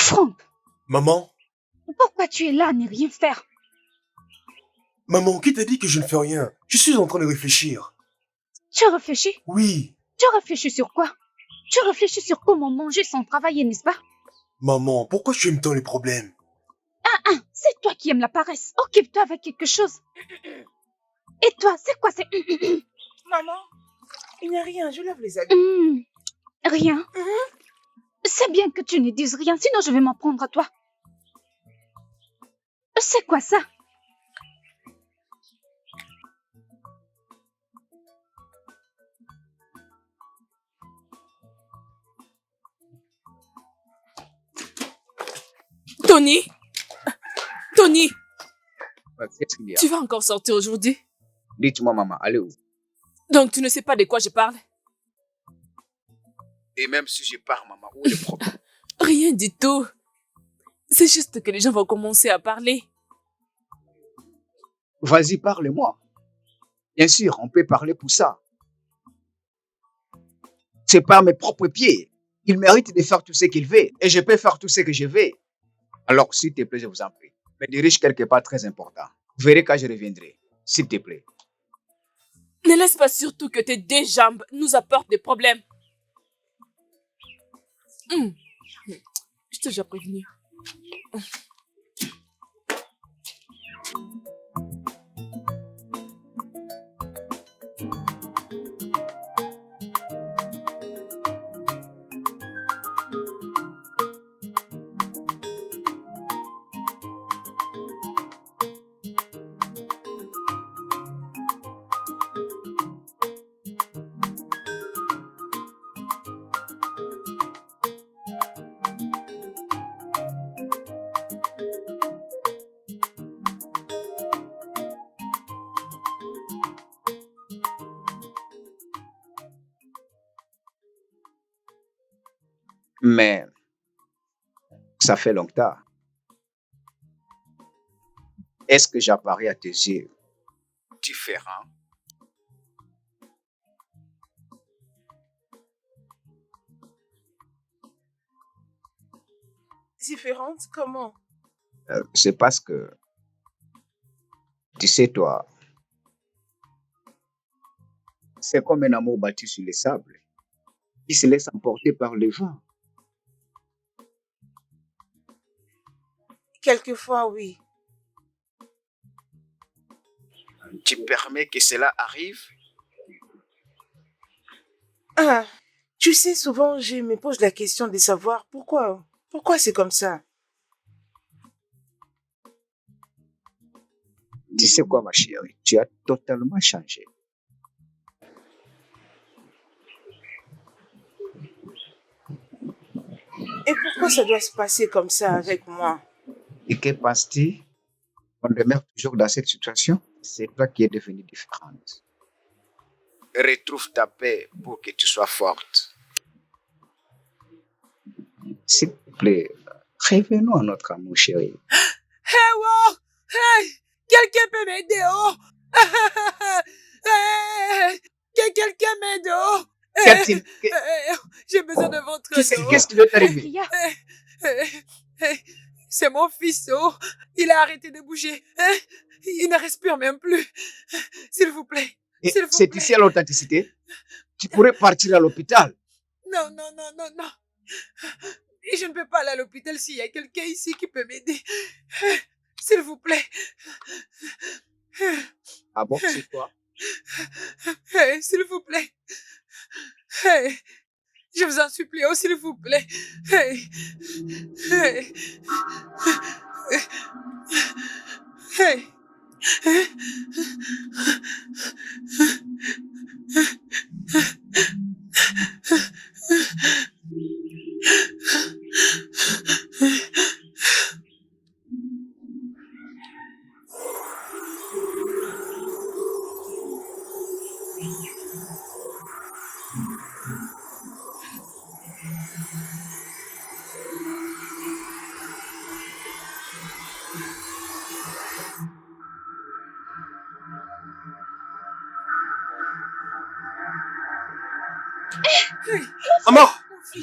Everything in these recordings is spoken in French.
Franck, Maman? pourquoi tu es là à ne rien faire? Maman, qui t'a dit que je ne fais rien? Je suis en train de réfléchir. Tu réfléchis? Oui. Tu réfléchis sur quoi? Tu réfléchis sur comment manger sans travailler, n'est-ce pas? Maman, pourquoi tu aimes tant les problèmes? C'est toi qui aimes la paresse. Occupe-toi avec quelque chose. Et toi, c'est quoi c'est... Maman, il n'y a rien, je lave les habits. Rien. C'est bien que tu ne dises rien, sinon je vais m'en prendre à toi. C'est quoi ça? Tony! Tony! Qu'est-ce qu'il y a? Tu vas encore sortir aujourd'hui? Dites-moi, maman, allez où? Donc tu ne sais pas de quoi je parle? Et même si je pars, maman, où est le problème? Rien du tout. C'est juste que les gens vont commencer à parler. Vas-y, parle-moi. Bien sûr, on peut parler pour ça. C'est par mes propres pieds. Il mérite de faire tout ce qu'il veut. Et je peux faire tout ce que je veux. Alors, s'il te plaît, je vous en prie, me dirige quelque part très important. Vous verrez quand je reviendrai. S'il te plaît. Ne laisse pas surtout que tes deux jambes nous apportent des problèmes. Je t'ai déjà prévenu. Mais ça fait longtemps. Est-ce que j'apparais à tes yeux différent? Différente? Comment? C'est parce que, tu sais, toi, c'est comme un amour bâti sur les sables qui se laisse emporter par le vent. Quelquefois, oui. Tu permets que cela arrive? Ah, tu sais, souvent, je me pose la question de savoir pourquoi. Pourquoi c'est comme ça? Tu sais quoi, ma chérie? Tu as totalement changé. Et pourquoi ça doit se passer comme ça avec moi? Et que penses-tu? On demeure toujours dans cette situation? C'est toi qui es devenue différente. Retrouve ta paix pour que tu sois forte. S'il te plaît, revenons à notre amour, chérie. Hey, wow! Hey! Quelqu'un peut m'aider, oh! Hey! Que quelqu'un m'aide, oh! J'ai besoin de votre dos. Qu'est-ce qui doit t'arriver? C'est mon fils, oh! Il a arrêté de bouger. Il ne respire même plus. S'il vous plaît. C'est ici à l'authenticité? Tu pourrais partir à l'hôpital. Non. Et je ne peux pas aller à l'hôpital s'il y a quelqu'un ici qui peut m'aider. S'il vous plaît. Ah bon, c'est quoi? S'il vous plaît. Je vous en supplie, oh, s'il vous plaît. Maman!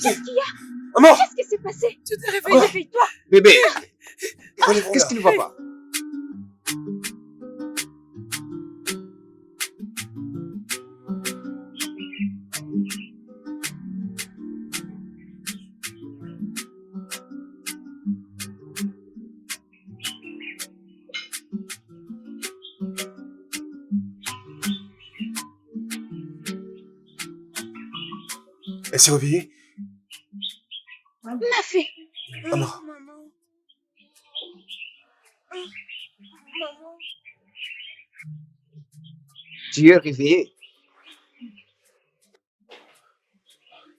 Qu'est-ce qu'il y a? Maman! Qu'est-ce qui s'est passé? Tu t'es réveillé. Réveille-toi. Bébé, Relève-moi qu'est-ce là. qui ne va pas? Elle s'est réveillée? Ma fille. Amara. Maman. Maman. Tu es réveillé.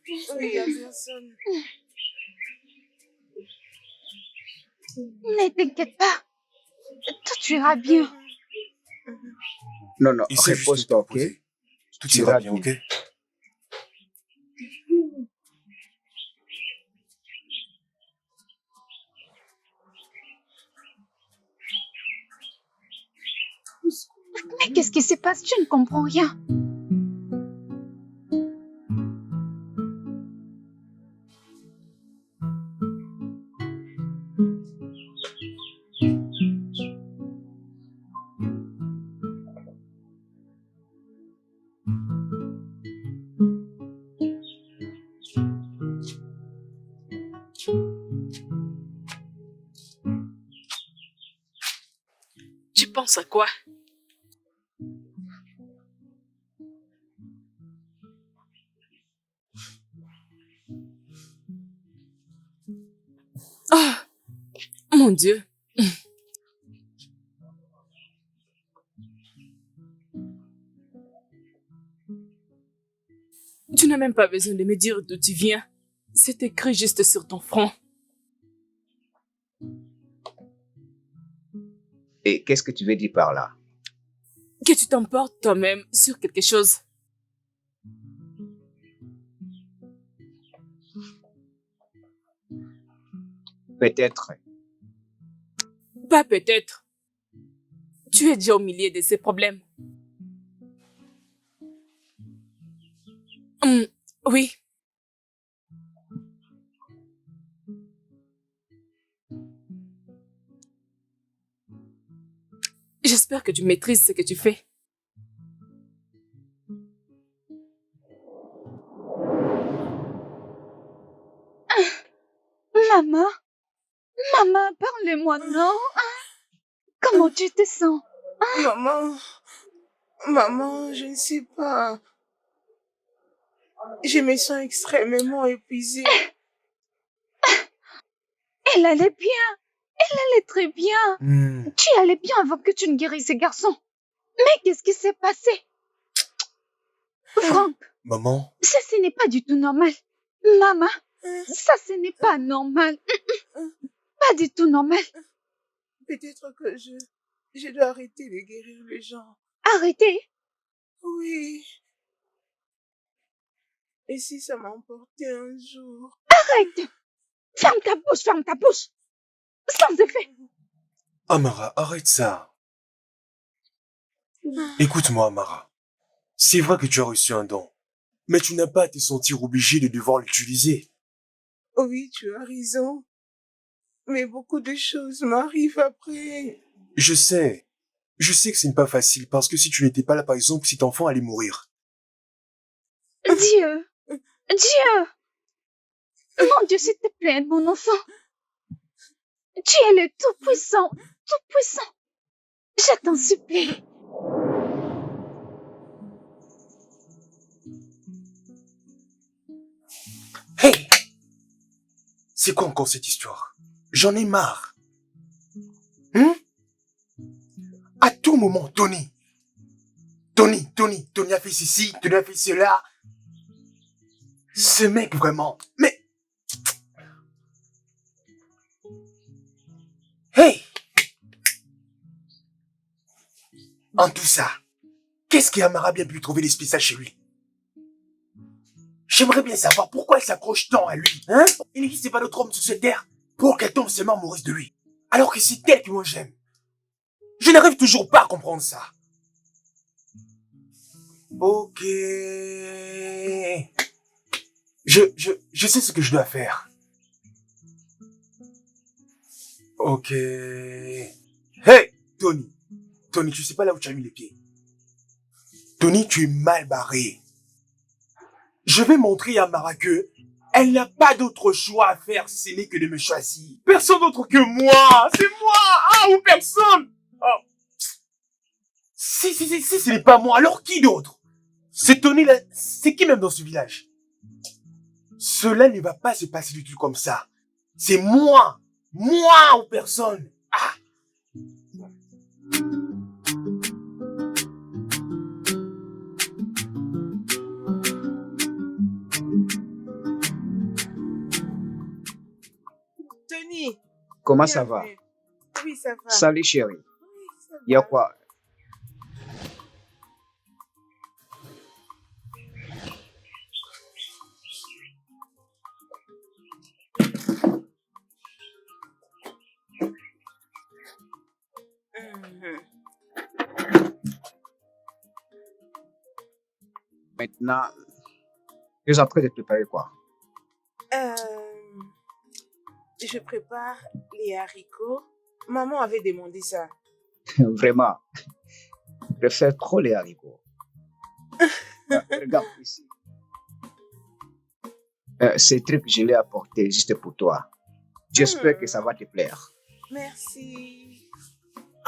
Oui, il y a personne. Ne t'inquiète pas. Tout ira bien. Non, non, Il s'est juste repose-toi, ok? reposé. Tout Tu ira iras bien, ok? Mais qu'est-ce qui se passe? Tu ne comprends rien. Tu penses à quoi? Oh, mon Dieu. Tu n'as même pas besoin de me dire d'où tu viens. C'est écrit juste sur ton front. Et qu'est-ce que tu veux dire par là? Que tu t'emportes toi-même sur quelque chose. Peut-être. Pas peut-être. Tu es déjà au milieu de ces problèmes. Oui. J'espère que tu maîtrises ce que tu fais. Maman. Maman, parle-moi, non? Comment tu te sens? Maman, maman, je ne sais pas. Je me sens extrêmement épuisée. Elle allait bien. Elle allait très bien. Hmm. Tu allais bien avant que tu ne guérisses ces garçons. Mais qu'est-ce qui s'est passé? Franck, Maman? ça, ce n'est pas du tout normal. Maman, ça, ce n'est pas normal. Pas du tout normal. Peut-être que je dois arrêter de guérir les gens. Arrêtez. Oui. Et si ça m'emportait un jour? Arrête. Ferme ta bouche, ferme ta bouche. Sans effet. Amara, arrête ça. Écoute-moi, Amara. C'est vrai que tu as reçu un don, mais tu n'as pas à te sentir obligé de devoir l'utiliser. Oui, tu as raison. Mais beaucoup de choses m'arrivent après. Je sais que ce n'est pas facile parce que si tu n'étais pas là, par exemple, cet enfant allait mourir. Dieu. Dieu. Mon Dieu, s'il te plaît, aide mon enfant. Tu es le Tout-Puissant. Tout-Puissant. Je t'en supplie. Hey! C'est quoi encore cette histoire? J'en ai marre. À tout moment, Tony a fait ceci, Tony a fait cela. Ce mec, vraiment. Mais... Hey! En tout ça, qu'est-ce qu'Amara bien pu trouver l'esprit ça chez lui? J'aimerais bien savoir pourquoi elle s'accroche tant à lui, hein? Il n'existe pas d'autre homme sur cette terre pour qu'elle tombe seulement amoureuse de lui. Alors que c'est elle que moi j'aime. Je n'arrive toujours pas à comprendre ça. Ok. Je sais ce que je dois faire. Ok. Hey, Tony. Tony, tu sais pas là où tu as mis les pieds. Tony, tu es mal barré. Je vais montrer à Mara que elle n'a pas d'autre choix à faire si ce n'est que de me choisir. Personne d'autre que moi. C'est moi. Ah, ou personne. Oh. Si ce n'est pas moi, alors qui d'autre? C'est Tony là. C'est qui même dans ce village? Cela ne va pas se passer du tout comme ça. C'est moi. Moi ou personne. Ah. Tony, Comment ça va? bienvenue. Oui, ça va. Salut chérie. Oui, ça Il y a va. quoi? Mhm. Maintenant, tu es en train de préparer quoi? Euh, je prépare les haricots. Maman avait demandé ça. Vraiment, je préfère trop les haricots. Regarde ici. Ces trucs, je l'ai apporté juste pour toi. J'espère que ça va te plaire. Merci.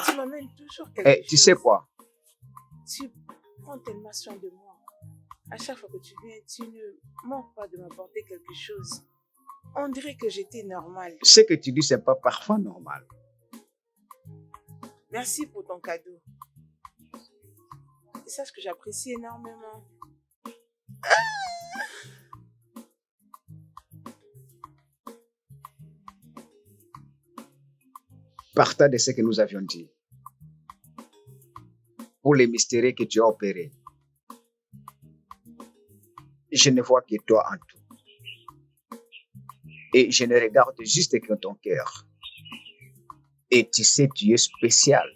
Tu m'amènes toujours quelque Et tu sais chose. quoi? Tu prends tellement soin de moi. À chaque fois que tu viens, tu ne manques pas de m'apporter quelque chose. On dirait que j'étais normale. Ce que tu dis, c'est pas parfois normal. Merci pour ton cadeau. Et sache que j'apprécie énormément. Partant de ce que nous avions dit. Pour les mystères que tu as opérés, je ne vois que toi en tout. Et je ne regarde juste que ton cœur. Et tu sais, tu es spécial.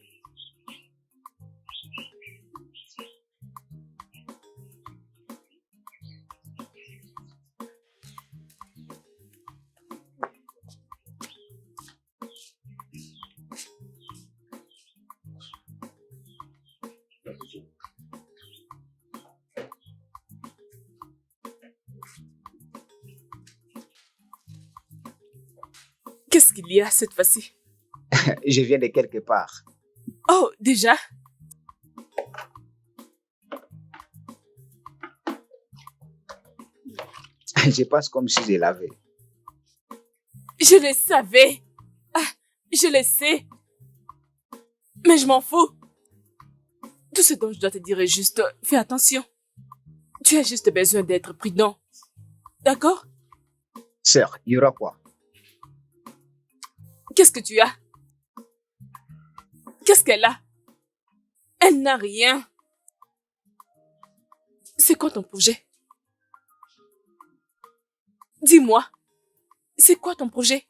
Qu'est-ce qu'il y a cette fois-ci? Je viens de quelque part. Oh, déjà? Je pense comme si je l'avais. Je le savais. Ah, je le sais. Mais je m'en fous. Tout ce dont je dois te dire est juste, fais attention. Tu as juste besoin d'être prudent. D'accord? Sœur, il y aura quoi? Qu'est-ce que tu as? Qu'est-ce qu'elle a? Elle n'a rien. C'est quoi ton projet? Dis-moi. C'est quoi ton projet?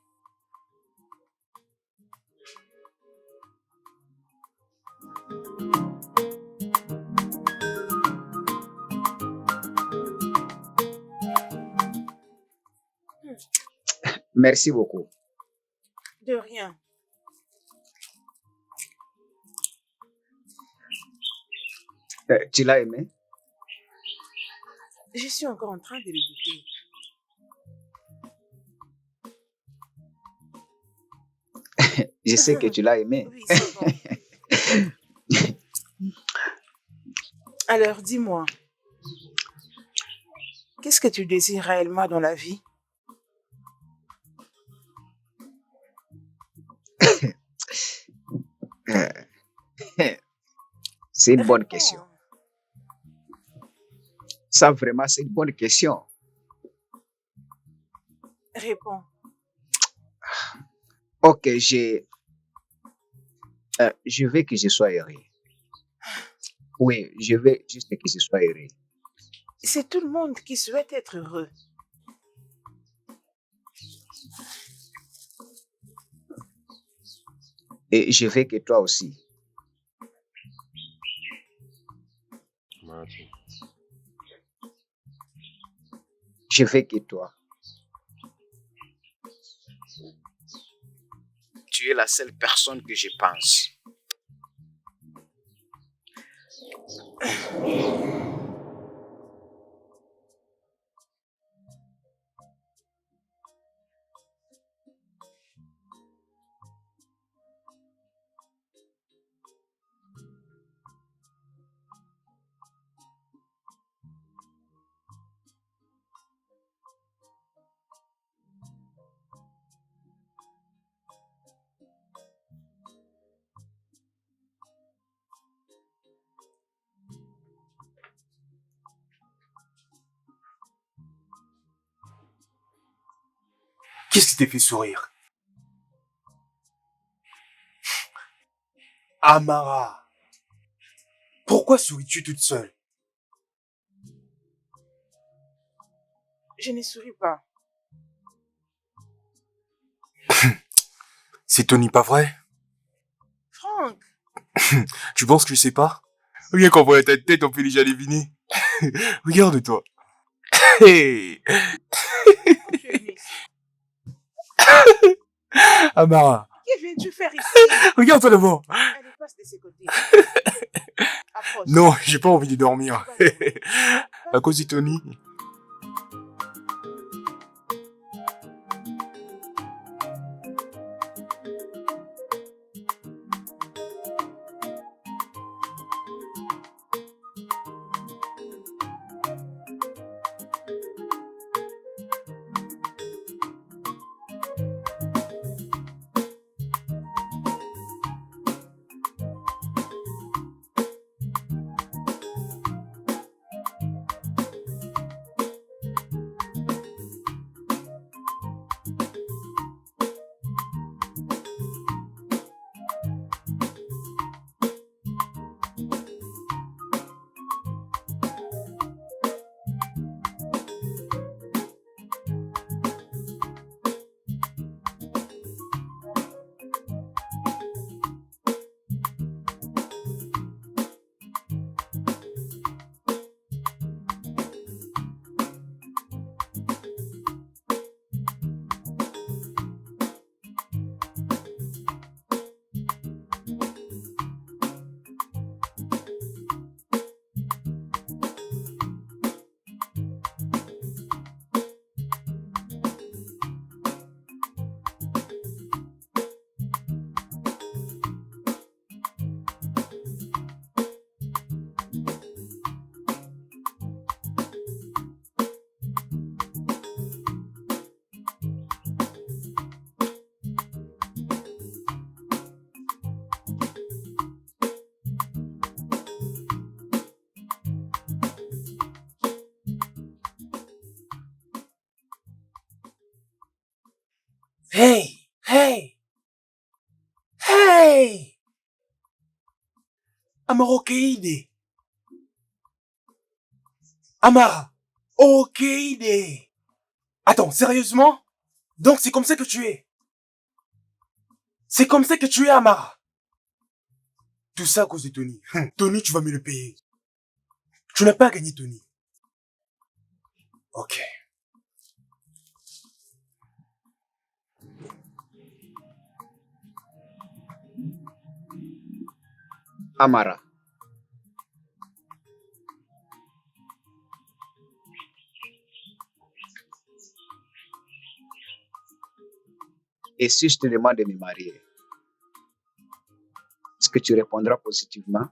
Merci beaucoup. De rien. Tu l'as aimé? Je suis encore en train de le goûter. Je sais que tu l'as aimé. Oui, c'est bon. Alors, dis-moi, qu'est-ce que tu désires réellement dans la vie? C'est une bonne question. Réponds. Ça, vraiment, c'est une bonne question. Réponds. Ok, je veux que je sois heureux. Oui, je veux juste que je sois heureux. C'est tout le monde qui souhaite être heureux. Et je veux que toi aussi. Je veux que toi. Tu es la seule personne que je pense. Qu'est-ce qui t'a fait sourire? Amara, pourquoi souris-tu toute seule? Je ne souris pas. C'est Tony, pas vrai? Franck, Tu penses que je sais pas? Rien qu'en voyant ta tête, on peut déjà deviner. Regarde-toi. Hey, pourquoi tu es venu ici? Amara, Que viens-tu faire ici? regarde-toi d'abord. Allez, passe de ce côté. Approche. Non, j'ai pas envie de dormir. Va dormir. À cause de Tony. Hey, hey, hey! Amara, ok idée. Amara, ok idée. Attends, sérieusement? Donc c'est comme ça que tu es? C'est comme ça que tu es, Amara? Tout ça à cause de Tony. Tony, tu vas me le payer. Tu n'as pas gagné, Tony. Ok. Amara. Et si je te demande de me marier, est-ce que tu répondras positivement?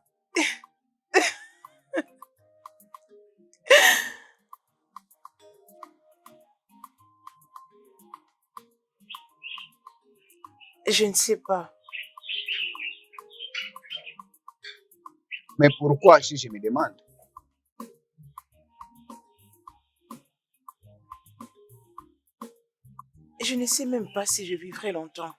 Je ne sais pas. Mais pourquoi si je me demande? Je ne sais même pas si je vivrai longtemps.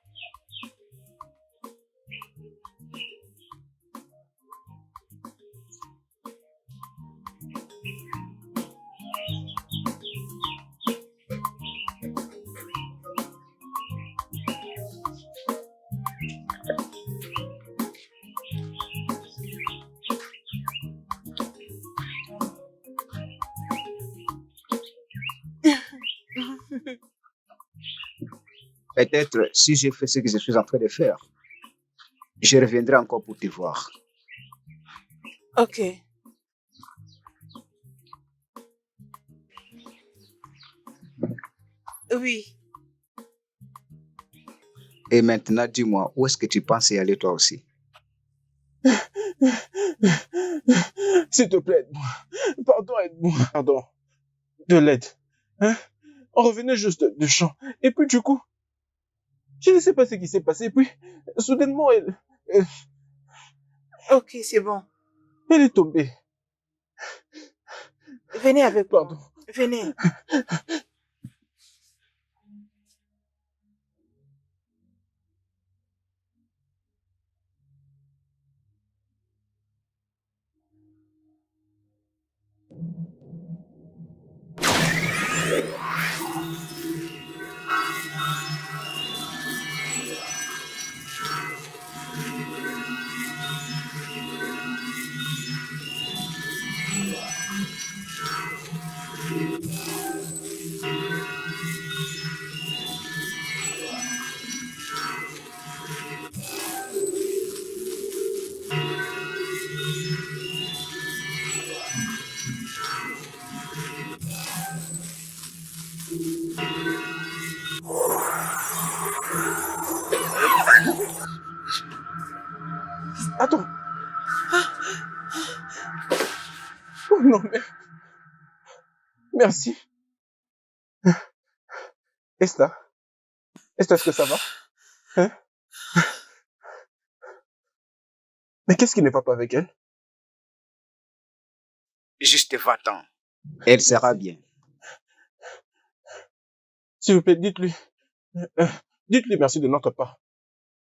Peut-être si j'ai fait ce que je suis en train de faire, je reviendrai encore pour te voir. Ok. Oui. Et maintenant, dis-moi, où est-ce que tu penses y aller toi aussi? S'il te plaît, aide-moi. Pardon, aide-moi. Pardon. De l'aide. Hein? On revenait juste de champ. Et puis du coup, je ne sais pas ce qui s'est passé. Et puis, soudainement, Ok, c'est bon. elle est tombée. Venez avec moi. Pardon. Venez. Attends. Oh non, mais... Merci. Esther, est-ce que ça va? Hein? Mais qu'est-ce qui ne va pas avec elle? Juste va-t'en. Elle sera bien. S'il vous plaît, dites-lui. Dites-lui merci de notre part.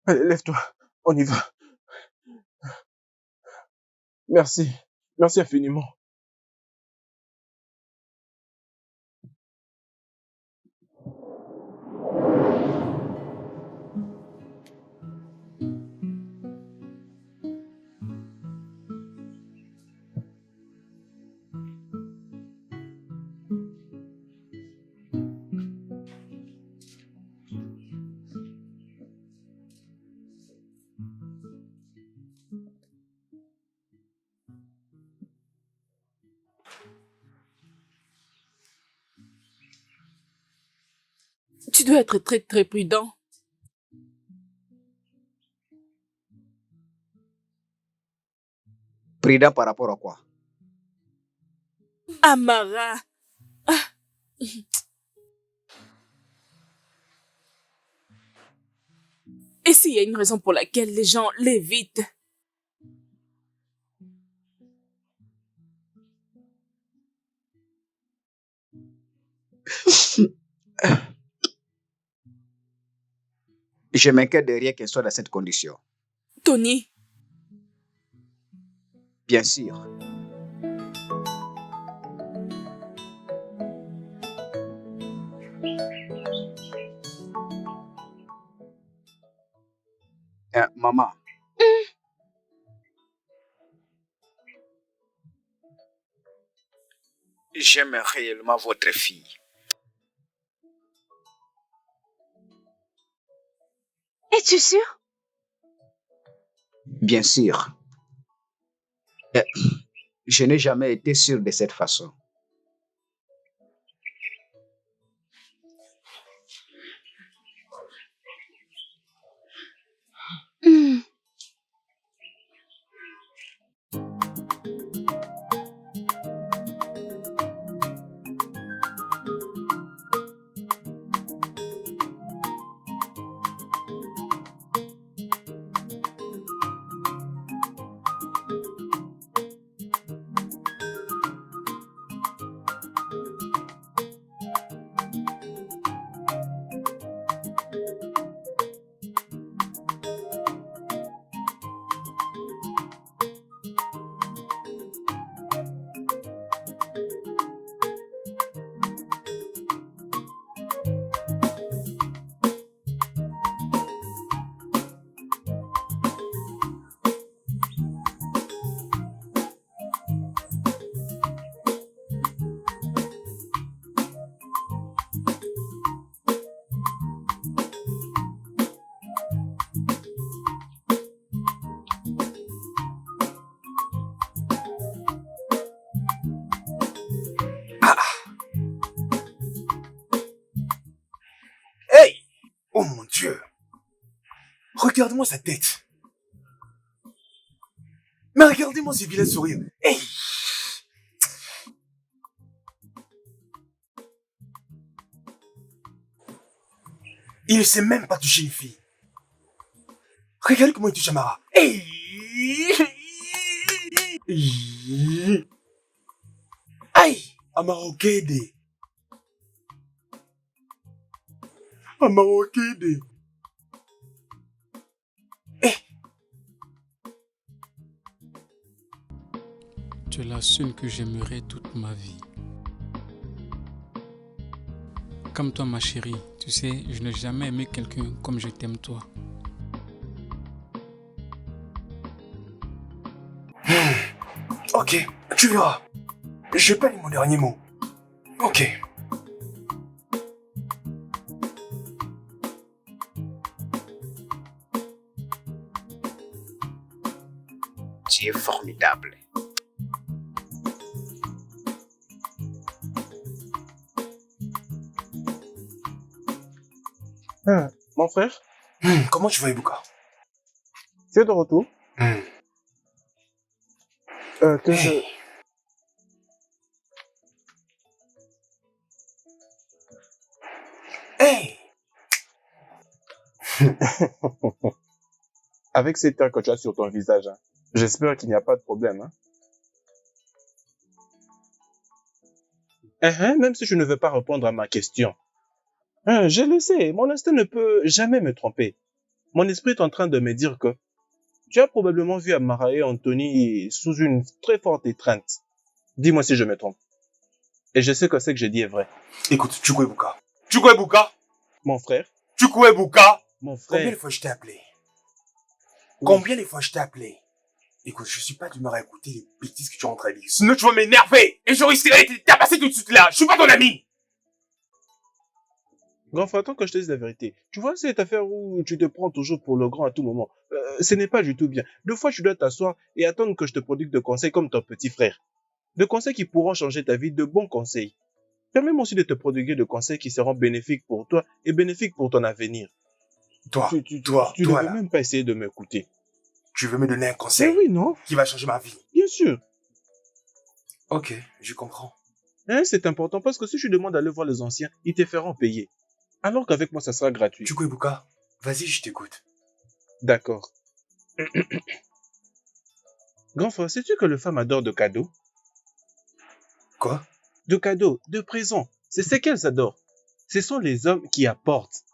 Allez, lève-toi. On y va. Merci. Merci infiniment. Tu dois être très très prudent. Prudent par rapport à quoi? Amara. Ah. Et s'il y a une raison pour laquelle les gens l'évitent? Je m'inquiète de rien qu'elle soit dans cette condition. Tony, Bien sûr. Maman, j'aime réellement votre fille. Es-tu sûr? Bien sûr. Je n'ai jamais été sûr de cette façon. Hmm. Oh mon Dieu. Regarde-moi sa tête. Mais regardez-moi ce vilain sourire. Hey! Il ne sait même pas toucher une fille. Regarde comment il touche Amara. Hey! Aïe! Amara Okede. Amara Okede. Tu es la seule que j'aimerais toute ma vie. Comme toi, ma chérie, tu sais, je n'ai jamais aimé quelqu'un comme je t'aime toi. Ok, tu verras. Je vais pas dire mon dernier mot. Ok. Tu es formidable. Mon frère, Comment tu vas, Ibuka? tu es de retour. Que je... Hey. Hey! Avec ces tains que tu as sur ton visage, hein, j'espère qu'il n'y a pas de problème. Même si je ne veux pas répondre à ma question. Je le sais, mon instinct ne peut jamais me tromper. Mon esprit est en train de me dire que tu as probablement vu Amara et Anthony sous une très forte étreinte. Dis-moi si je me trompe. Et je sais que ce que je dis est vrai. Écoute, Chukwu Ebuka. Chukwu Ebuka! Mon frère, Chukwu Ebuka! mon Combien de frère, fois je t'ai appelé? Oui. Combien de fois je t'ai appelé? Écoute, je suis pas d'humeur à écouter les bêtises que tu es en train de dire. Sinon, tu vas m'énerver! Et je risquerais de te tabasser tout de suite là! Je suis pas ton ami! grand frère, attends que je te dise la vérité. Tu vois cette affaire où tu te prends toujours pour le grand à tout moment. Ce n'est pas du tout bien. Deux fois, tu dois t'asseoir et attendre que je te prodigue de conseils comme ton petit frère. De conseils qui pourront changer ta vie, de bons conseils. Permets-moi aussi de te prodiguer de conseils qui seront bénéfiques pour toi et bénéfiques pour ton avenir. Toi, Tu toi ne veux là, même pas essayer de m'écouter. tu veux me donner un Mais conseil oui, non? qui va changer ma vie. Bien sûr. Ok, je comprends. C'est important parce que si tu demandes d'aller voir les anciens, ils te feront payer. Alors qu'avec moi, ça sera gratuit. Chukwu Ebuka, vas-y, je t'écoute. D'accord. Grand frère, sais-tu que les femmes adorent de cadeaux? Quoi? De cadeaux, de présents. C'est ce qu'elles adorent. Ce sont les hommes qui apportent.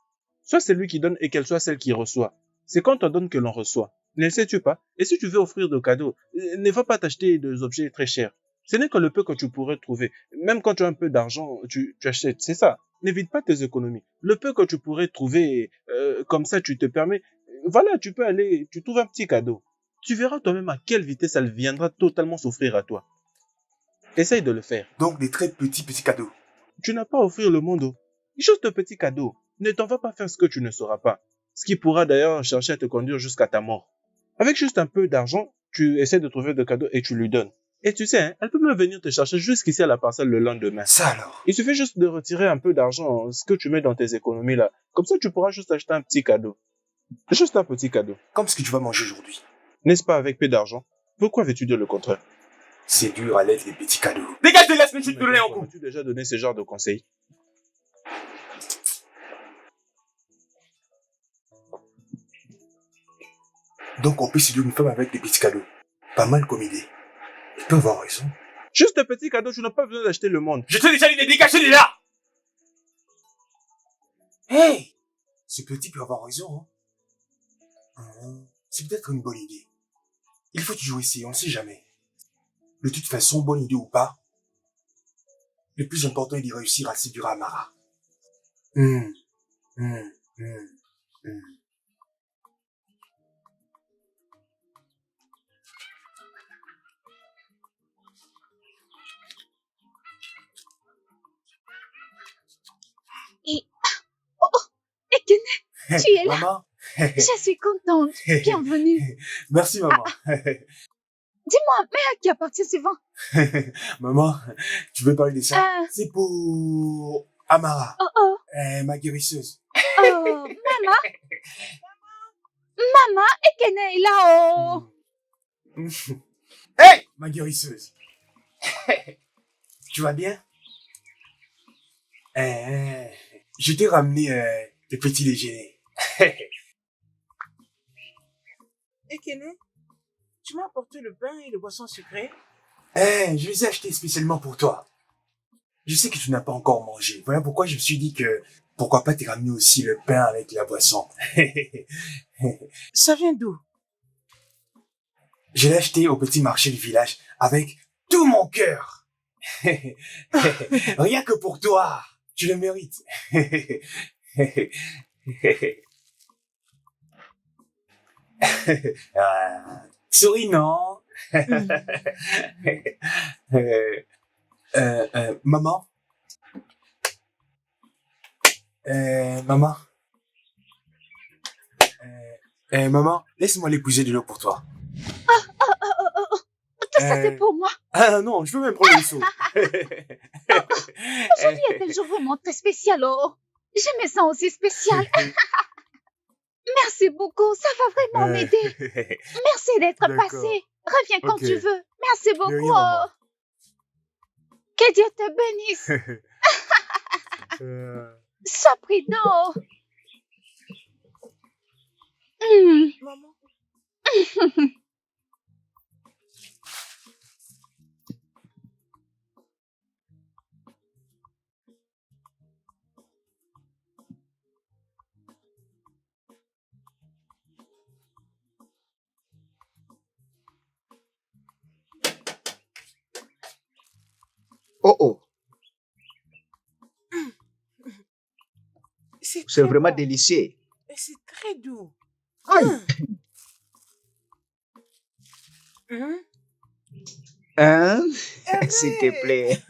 Soit c'est lui qui donne et qu'elle soit celle qui reçoit. C'est quand on donne que l'on reçoit. Ne le sais-tu pas? Et si tu veux offrir de cadeaux, ne va pas t'acheter des objets très chers. Ce n'est que le peu que tu pourrais trouver. Même quand tu as un peu d'argent, tu achètes. C'est ça. N'évite pas tes économies. Le peu que tu pourrais trouver, comme ça tu te permets. Voilà, tu peux aller, tu trouves un petit cadeau. Tu verras toi-même à quelle vitesse elle viendra totalement s'offrir à toi. Essaye de le faire. Donc des très petits cadeaux. Tu n'as pas à offrir le monde. Juste de petits cadeaux. Ne t'en va pas faire ce que tu ne sauras pas. Ce qui pourra d'ailleurs chercher à te conduire jusqu'à ta mort. Avec juste un peu d'argent, tu essaies de trouver des cadeaux et tu lui donnes. Et tu sais, elle peut même venir te chercher jusqu'ici à la parcelle le lendemain. Ça alors? Il suffit juste de retirer un peu d'argent, ce que tu mets dans tes économies là. Comme ça, tu pourras juste acheter un petit cadeau. Juste un petit cadeau. Comme ce que tu vas manger aujourd'hui. N'est-ce pas avec peu d'argent? Pourquoi veux-tu dire le contraire? C'est dur à l'être les petits cadeaux. Dégage de là, je te donner un coup. As-tu déjà donné ce genre de conseils? Donc on peut séduire une femme avec des petits cadeaux. Pas mal comme idée. Tu peux avoir raison. Juste un petit cadeau, tu n'as pas besoin d'acheter le monde. Je t'ai déjà dit de dégager de là! Hey! Ce petit peut avoir raison, hein. C'est peut-être une bonne idée. Il faut toujours essayer, on ne sait jamais. De toute façon, bonne idée ou pas, le plus important est de réussir à séduire Amara. Et... Oh, oh, Ekene, tu es là. Maman? Je suis contente. Bienvenue. Merci, maman. Dis-moi, mais à qui appartient ce vin? Maman, tu veux parler de ça? Ah. C'est pour Amara, Oh, ma guérisseuse. Maman, Maman, Ekene est là, oh. Hey, ma guérisseuse. Tu vas bien? Je t'ai ramené des petits déjeuners. Ekene, tu m'as apporté le pain et le boisson sucré? Je les ai achetés spécialement pour toi. Je sais que tu n'as pas encore mangé. Voilà pourquoi je me suis dit que pourquoi pas te ramener aussi le pain avec la boisson. Ça vient d'où? Je l'ai acheté au petit marché du village avec tout mon cœur. Rien que pour toi. Tu le mérites. Souris, non. Maman. Maman. Maman, laisse-moi l'épouser de l'eau pour toi. Tout ça, c'est pour moi. Ah non, je veux même prendre le seau. Aujourd'hui est un jour vraiment très spécial, oh. Je me sens aussi spécial. Merci beaucoup, ça va vraiment m'aider. Merci d'être D'accord. passé. Reviens quand Ok. tu veux. Merci De beaucoup. rien, maman. Oh. Que Dieu te bénisse. Sois prudent. Maman. Oh oh, C'est c'est très vraiment bon. délicieux. Et c'est très doux. Aïe. Hum. Hein? Hervé. S'il te plaît.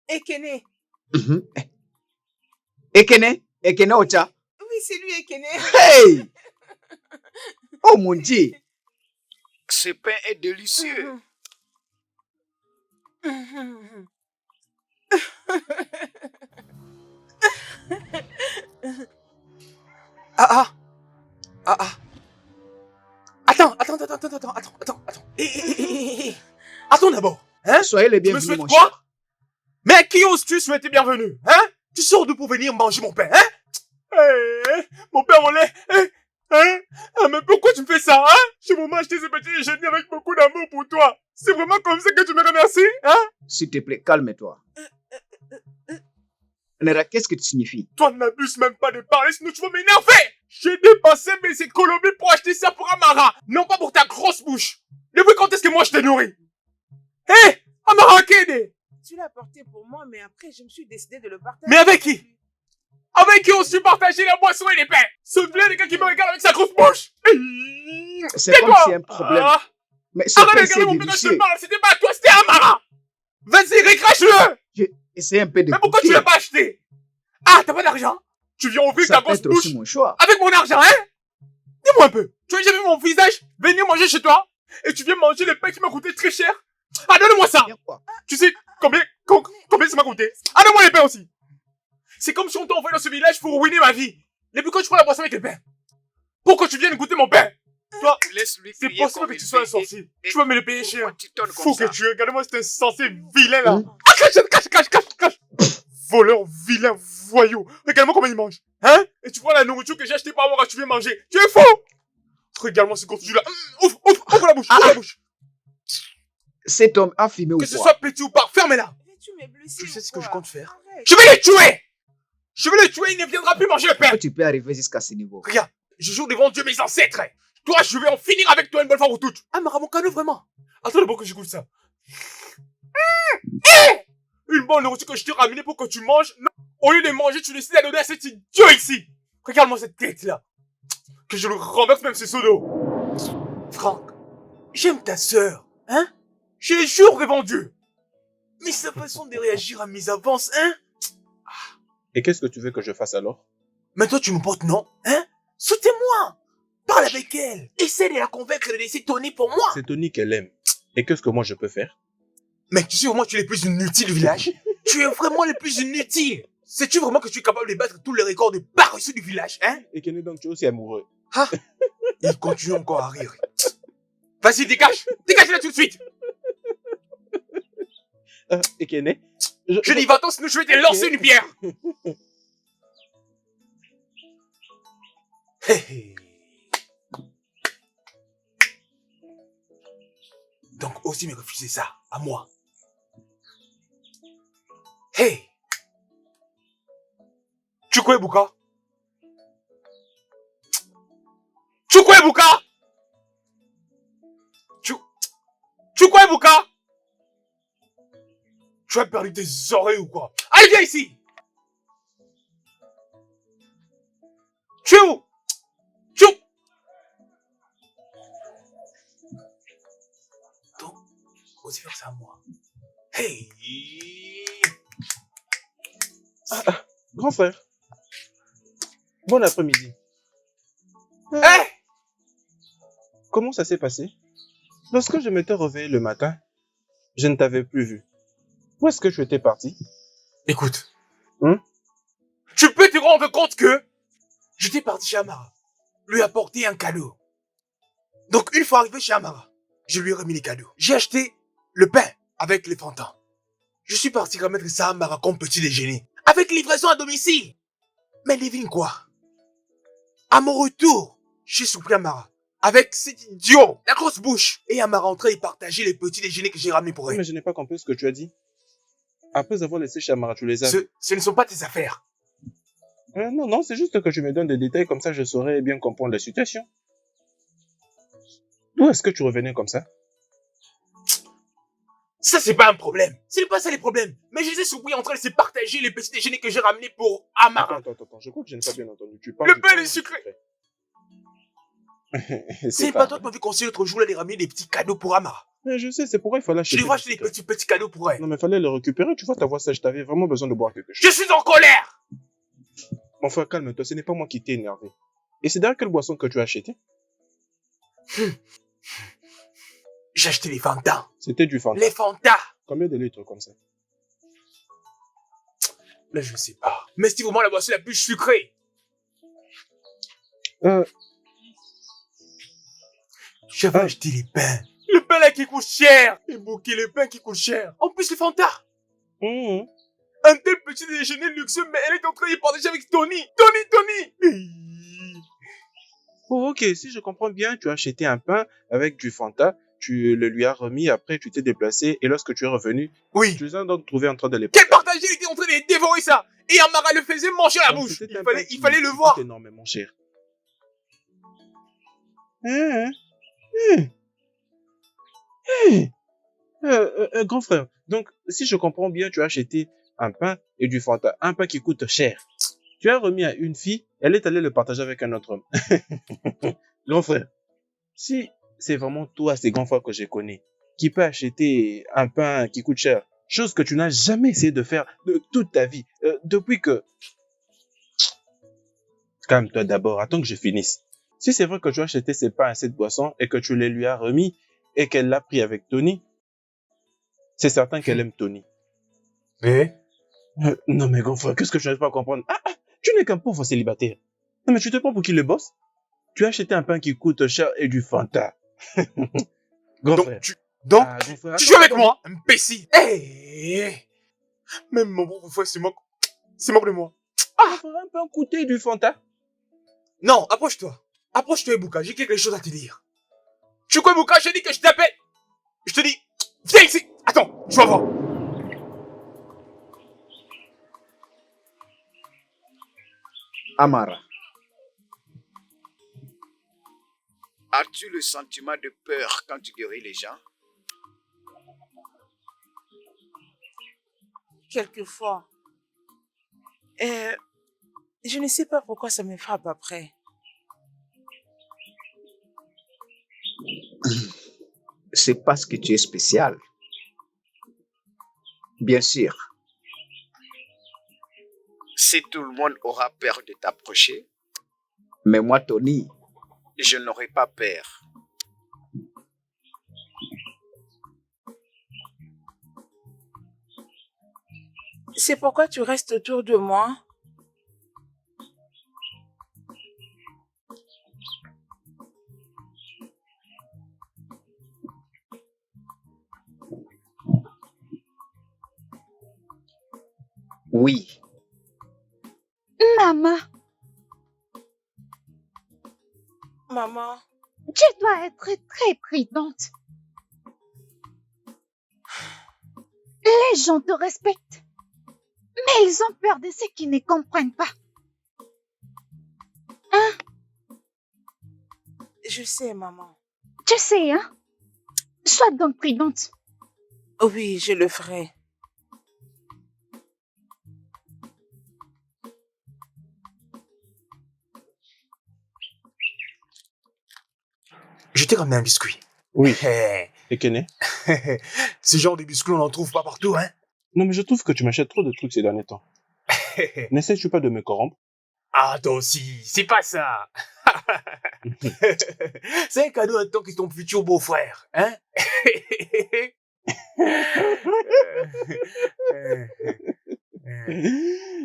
Ekene. Mhm. Ekene Ocha. Oui, c'est lui, Ekene. Hey! Oh mon Dieu! Ce pain est délicieux. Attends. Attends d'abord. Hein? Soyez les Tu me bienvenus, souhaites mon quoi? cher. Mais qui oses-tu souhaiter bienvenue? Hein? Tu sors d'où pour venir manger mon pain, hein? Mon pain au lait, hein? Ah, mais pourquoi tu me fais ça, hein? Je vais m'acheter ce petit déjeuner avec beaucoup d'amour pour toi. C'est vraiment comme ça que tu me remercies, hein? S'il te plaît, calme-toi. Nera, qu'est-ce que tu signifies? Toi n'abuses même pas de parler, sinon tu vas m'énerver! J'ai dépensé mes économies pour acheter ça pour Amara, non pas pour ta grosse bouche. Depuis quand est-ce que moi je t'ai nourri? Hé! Amara Kene! Tu l'as porté pour moi, mais après, je me suis décidé de le partager. Mais avec qui? Avec qui oses-tu partager la boisson et les pains? Ce blé de gars qui me regarde avec sa grosse bouche! C'est comme s'il y a un problème. Ah, Mais ce arrête de pain, regarder c'est mon pain quand je te délicieux. parle, c'était pas toi, c'était Amara! Vas-y, recrache-le! Essaye un peu de Mais pourquoi tu goûter. l'as pas acheté? Ah, t'as pas d'argent? Tu viens ouvrir Ça ta peut grosse être aussi bouche mon choix. avec mon argent, hein? Dis-moi un peu. Tu as déjà vu mon visage venir manger chez toi? Et tu viens manger le pain qui m'a coûté très cher? Ah, donne-moi ça! Bien quoi? Tu sais combien ça m'a coûté? Ah, donne-moi les pains aussi! C'est comme si on t'a envoyé dans ce village pour ruiner ma vie. Depuis quand tu prends la boisson avec les pains? Pourquoi tu viens goûter mon pain? Toi, Laisse-lui c'est possible que tu sois un sorcier. Tu vas me le payer cher. Fou que tu es. Regarde-moi cet insensé vilain là. Ah, cache! Voleur, vilain, voyou. Regarde-moi comment il mange. Hein? Et tu prends la nourriture que j'ai achetée par moi quand tu viens manger. Tu es fou! Regarde-moi ce contenu là. Ouvre la bouche, ouvre la bouche. Cet homme a fumé ou Que ce quoi? soit petit ou pas, fermez-la. Tu m'es blessé. Tu sais ou ce que je quoi? compte faire? Arrête. Je vais les tuer! Je vais les tuer, il ne viendra plus manger le pain. Comment tu peux arriver jusqu'à ce niveau? Regarde, je jure devant Dieu mes ancêtres. Toi, je vais en finir avec toi une bonne fois pour toutes. Ah, Mara, mon cadeau, vraiment. Attends d'abord que j'écoute ça. Une bonne nourriture que je t'ai ramenée pour que tu manges. Non. Au lieu de manger, tu décides de donner à cet idiot ici. Regarde-moi cette tête-là. Que je le renverse même ce seau d'eau. Franck, j'aime ta sœur, hein? Je les jure devant Dieu. Mais sa façon de réagir à mes avances, hein? Et qu'est-ce que tu veux que je fasse alors? Mais toi, tu me portes non, hein? Soutez-moi! Parle avec elle! Essaie de la convaincre de laisser Tony pour moi! C'est Tony qu'elle aime. Et qu'est-ce que moi je peux faire? Mais tu sais vraiment que tu es le plus inutile du village? Tu es vraiment le plus inutile. Sais-tu vraiment que tu es capable de battre tous les records de paresseux du village, hein? Et Kenny, donc tu es aussi amoureux. Ah, il continue encore à rire. Vas-y, dégage! Dégage là tout de suite! Et Kenny, Je dis va-t'en, sinon je vais te lancer une pierre! Hé hé. Donc, aussi me refuser ça, à moi. Hey! Chukwuebuka! Chukwuebuka! Chukwuebuka! Tu as perdu tes oreilles ou quoi? Allez, viens ici! Tu es où? Donc, aussi faire ça à moi. Hey! Grand frère, bon après-midi. Hey! Comment ça s'est passé? Lorsque je m'étais réveillé le matin, je ne t'avais plus vu. Où est-ce que tu étais parti? Écoute. Hein? Tu peux te rendre compte que j'étais parti chez Amara, lui apporter un cadeau. Donc, une fois arrivé chez Amara, je lui ai remis les cadeaux. J'ai acheté le pain avec les fantans. Je suis parti remettre ça à Amara comme petit déjeuner, avec livraison à domicile. Mais devine quoi? À mon retour, j'ai surpris Amara, avec cet idiot, la grosse bouche. Et à ma rentrée, il partageait les petits déjeuners que j'ai ramenés pour elle. Mais je n'ai pas compris ce que tu as dit. Après avoir laissé Chamara, tu les as... Ce ne sont pas tes affaires. Non, c'est juste que tu me donnes des détails, comme ça je saurais bien comprendre la situation. D'où est-ce que tu revenais comme ça? Ça, c'est pas un problème. Ce n'est pas ça les problèmes. Mais je les ai surpris en train de se partager les petits déjeuners que j'ai ramenés pour Amara. Attends, je crois que je n'ai pas bien entendu. Tu parles le pain est sucré. C'est pas toi qui m'avais conseillé l'autre jour d'aller ramener des petits cadeaux pour Amara. Mais je sais, c'est pourquoi il fallait acheter. Je lui acheter des petits cadeaux pour elle. Non, mais il fallait les récupérer. Tu vois ta voix sèche, t'avais vraiment besoin de boire quelque chose. Je suis en colère! Mon frère, calme-toi, ce n'est pas moi qui t'ai énervé. Et c'est d'ailleurs quelle boisson que tu as acheté? J'ai acheté les Fanta. C'était du Fanta. Les Fanta. Combien de litres comme ça? Là, je ne sais pas. Mais c'est vraiment la boisson la plus sucrée. J'avais acheté les pains. Le pain là qui coûte cher. Et bouquet le pain qui coûte cher. En plus, le Fanta. Un tel petit déjeuner luxueux, mais elle est en train de partager avec Tony. Tony. Oh, ok, si je comprends bien, tu as acheté un pain avec du Fanta, tu le lui as remis, après tu t'es déplacé, et lorsque tu es revenu, oui, tu les as donc trouvé en train de les partager. Quel partager? Il était en train de dévorer ça. Et Amara le faisait manger la bouche. Il fallait le voir. C'est énormément cher. Grand frère, donc si je comprends bien, tu as acheté un pain et du Fanta, un pain qui coûte cher. Tu as remis à une fille, elle est allée le partager avec un autre homme. Grand frère, si c'est vraiment toi, ces grands frères que je connais, qui peut acheter un pain qui coûte cher, chose que tu n'as jamais essayé de faire de toute ta vie, depuis que... Calme-toi d'abord, attends que je finisse. Si c'est vrai que tu as acheté ces pains et cette boisson et que tu les lui as remis et qu'elle l'a pris avec Tony, c'est certain qu'elle aime Tony. Mais non mais grand frère, qu'est-ce que je n'arrive pas à comprendre? Tu n'es qu'un pauvre célibataire. Non mais tu te prends pour qui le boss? Tu as acheté un pain qui coûte cher et du Fanta. Grand frère. Donc, grand frère, tu joues avec moi, imbécile. Hey. Même mon pauvre frère, c'est moque de moi. Un pain coûté du Fanta? Non, approche-toi. Approche-toi, Ebuka, j'ai quelque chose à te dire. Tu quoi, Ebuka, j'ai dit que je t'appelle. Je te dis, viens ici. Attends, tu vas voir. Amara, as-tu le sentiment de peur quand tu guéris les gens? Quelquefois. Je ne sais pas pourquoi ça me frappe après. C'est parce que tu es spécial. Bien sûr. Si tout le monde aura peur de t'approcher, mais moi, Tony, je n'aurai pas peur. C'est pourquoi tu restes autour de moi. Oui. Maman, Maman, tu dois être très prudente. Les gens te respectent, mais ils ont peur de ceux qui ne comprennent pas. je sais, maman. Tu sais, hein? Sois donc prudente. Oui, je le ferai. Je t'ai ramené un biscuit. Oui. Eh, Ekene? Ce genre de biscuit, on n'en trouve pas partout, hein? Non, mais je trouve que tu m'achètes trop de trucs ces derniers temps. N'essayes-tu pas de me corrompre? Ah, toi aussi, c'est pas ça. C'est un cadeau à toi qui est ton futur beau-frère, hein?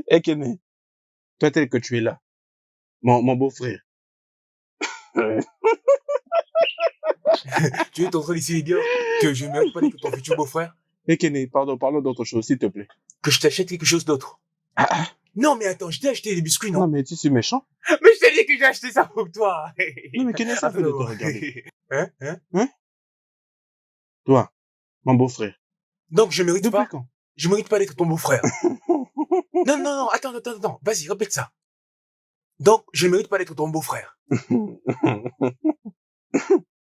Ekene, toi tel que tu es là, mon beau-frère. Tu es en train d'essayer de dire que je ne mérite pas d'être ton futur beau-frère? Ekene, pardon, parlons d'autre chose, s'il te plaît. Que je t'achète quelque chose d'autre? Non, mais attends, je t'ai acheté des biscuits, non? Non, mais tu suis méchant. Mais je t'ai dit que j'ai acheté ça pour toi. Non, mais Ekene, ça fait de te Attends. regarder. Hein? Toi, mon beau-frère. Donc, je mérite Depuis pas? quand? Je mérite pas d'être ton beau-frère. Non, attends. Vas-y, répète ça. Donc, je mérite pas d'être ton beau-frère.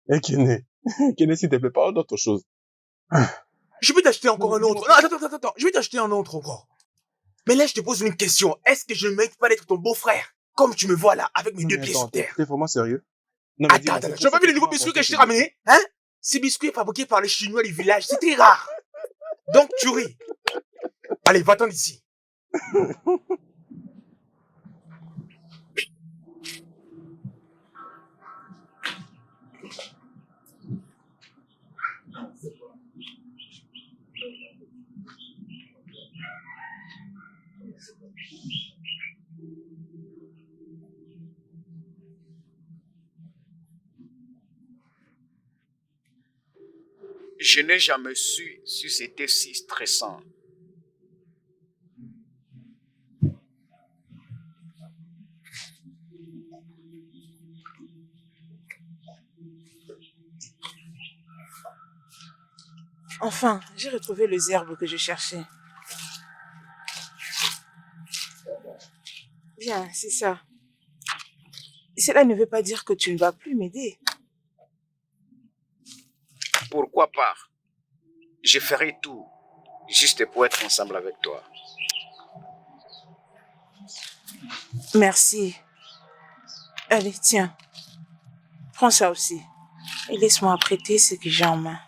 Ekene, s'il te plaît, parle d'autre chose. Je vais t'acheter encore un Non, autre. Non, attends. Je vais t'acheter un autre encore. Mais là, je te pose une question. Est-ce que je ne mérite pas d'être ton beau-frère? Comme tu me vois là, avec mes Non, deux mais pieds attends, sur terre. t'es vraiment sérieux? Non, mais dis-moi, Attends, c'est tu as pas pour vu les ça nouveaux tu biscuits m'as que je t'ai apporté ramenés? Hein? Ces biscuits fabriqués par les Chinois du village, c'est très rare. Donc, tu ris. Allez, va-t'en d'ici. Je n'ai jamais su si c'était si stressant. Enfin, j'ai retrouvé les herbes que je cherchais. Bien, c'est ça. Cela ne veut pas dire que tu ne vas plus m'aider. Pourquoi pas? Je ferai tout, juste pour être ensemble avec toi. Merci. Allez, tiens. Prends ça aussi. Et laisse-moi prêter ce que j'ai en main.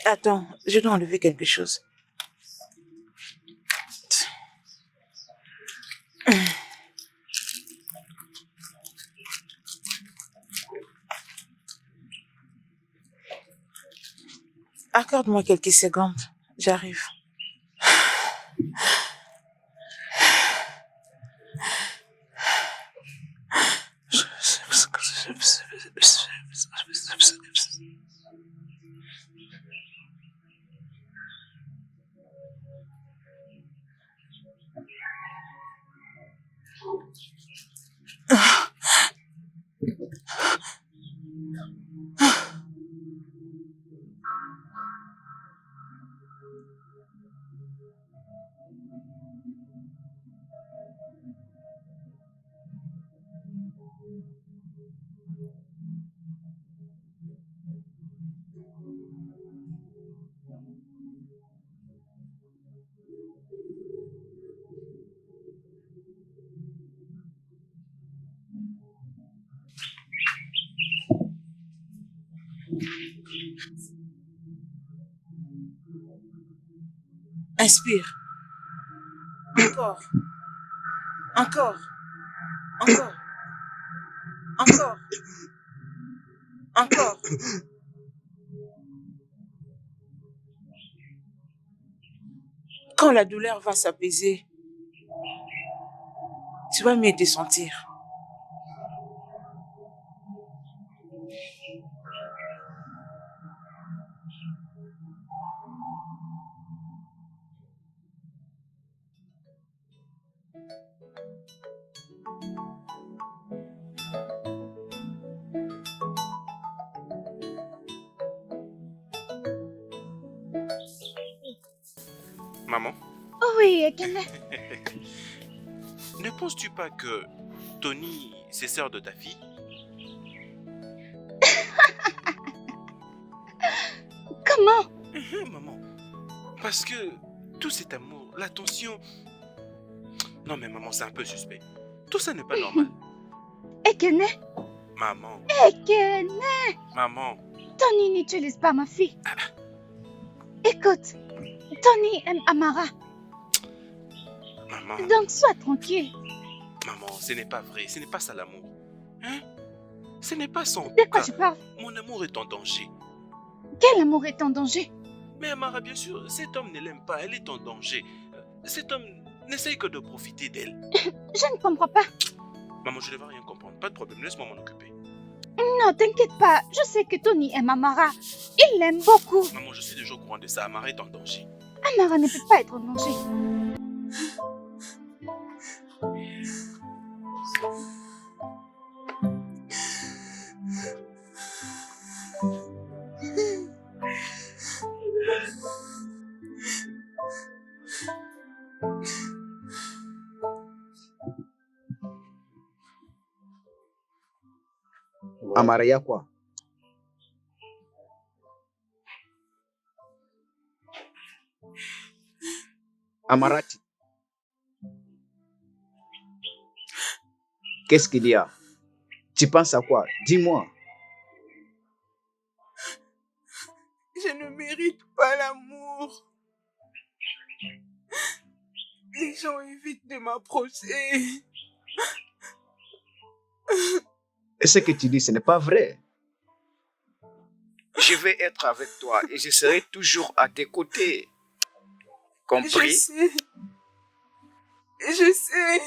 Attends, je dois enlever quelque chose. Accorde-moi quelques secondes. J'arrive. Inspire. Encore. Encore. Encore. Encore. Encore. Quand la douleur va s'apaiser, tu vas mieux te sentir. Maman, Oui, Ekene. ne penses-tu pas que Tony, c'est sœur de ta fille? Comment? Maman, parce que tout cet amour, l'attention... Non mais maman, c'est un peu suspect. Tout ça n'est pas normal. Ekene, Maman, Ekene. maman, Tony n'utilise pas ma fille. Écoute, Tony aime Amara, maman, donc sois tranquille. maman, ce n'est pas vrai, ce n'est pas ça l'amour. Hein? Ce n'est pas ça en De tout quoi cas. tu parles? Mon amour est en danger. Quel amour est en danger? Mais Amara, bien sûr, cet homme ne l'aime pas, elle est en danger. Cet homme n'essaye que de profiter d'elle. Je ne comprends pas. Maman, je ne vais rien comprendre, pas de problème, laisse-moi m'en occuper. Non, t'inquiète pas, je sais que Tony aime Amara. Il l'aime beaucoup. Maman, je suis déjà au courant de ça, Amara est en danger. Amara ne peut pas être en danger. Amara, il y a quoi? Amarati, qu'est-ce qu'il y a? Tu penses à quoi? Dis-moi. Je ne mérite pas l'amour. Les gens évitent de m'approcher. Et ce que tu dis, ce n'est pas vrai. Je vais être avec toi et je serai toujours à tes côtés. Je Compris? sais. Je sais.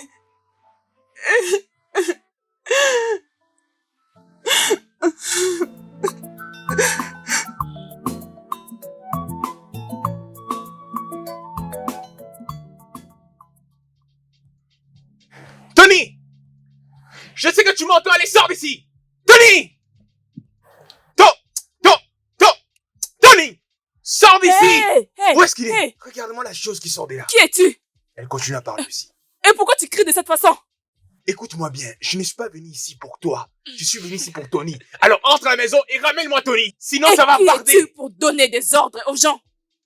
Tony! Je sais que tu m'entends, allez, sors d'ici! Tony! Tony! Sors d'ici! Hey, hey, Où est-ce qu'il est? hey. Regarde-moi la chose qui sort de là. Qui es-tu? Elle continue à parler aussi. Et pourquoi tu cries de cette façon? Écoute-moi bien, je ne suis pas venu ici pour toi. Je suis venu ici pour Tony. Alors entre à la maison et ramène-moi Tony. Sinon Et ça va qui barder. es-tu pour donner des ordres aux gens?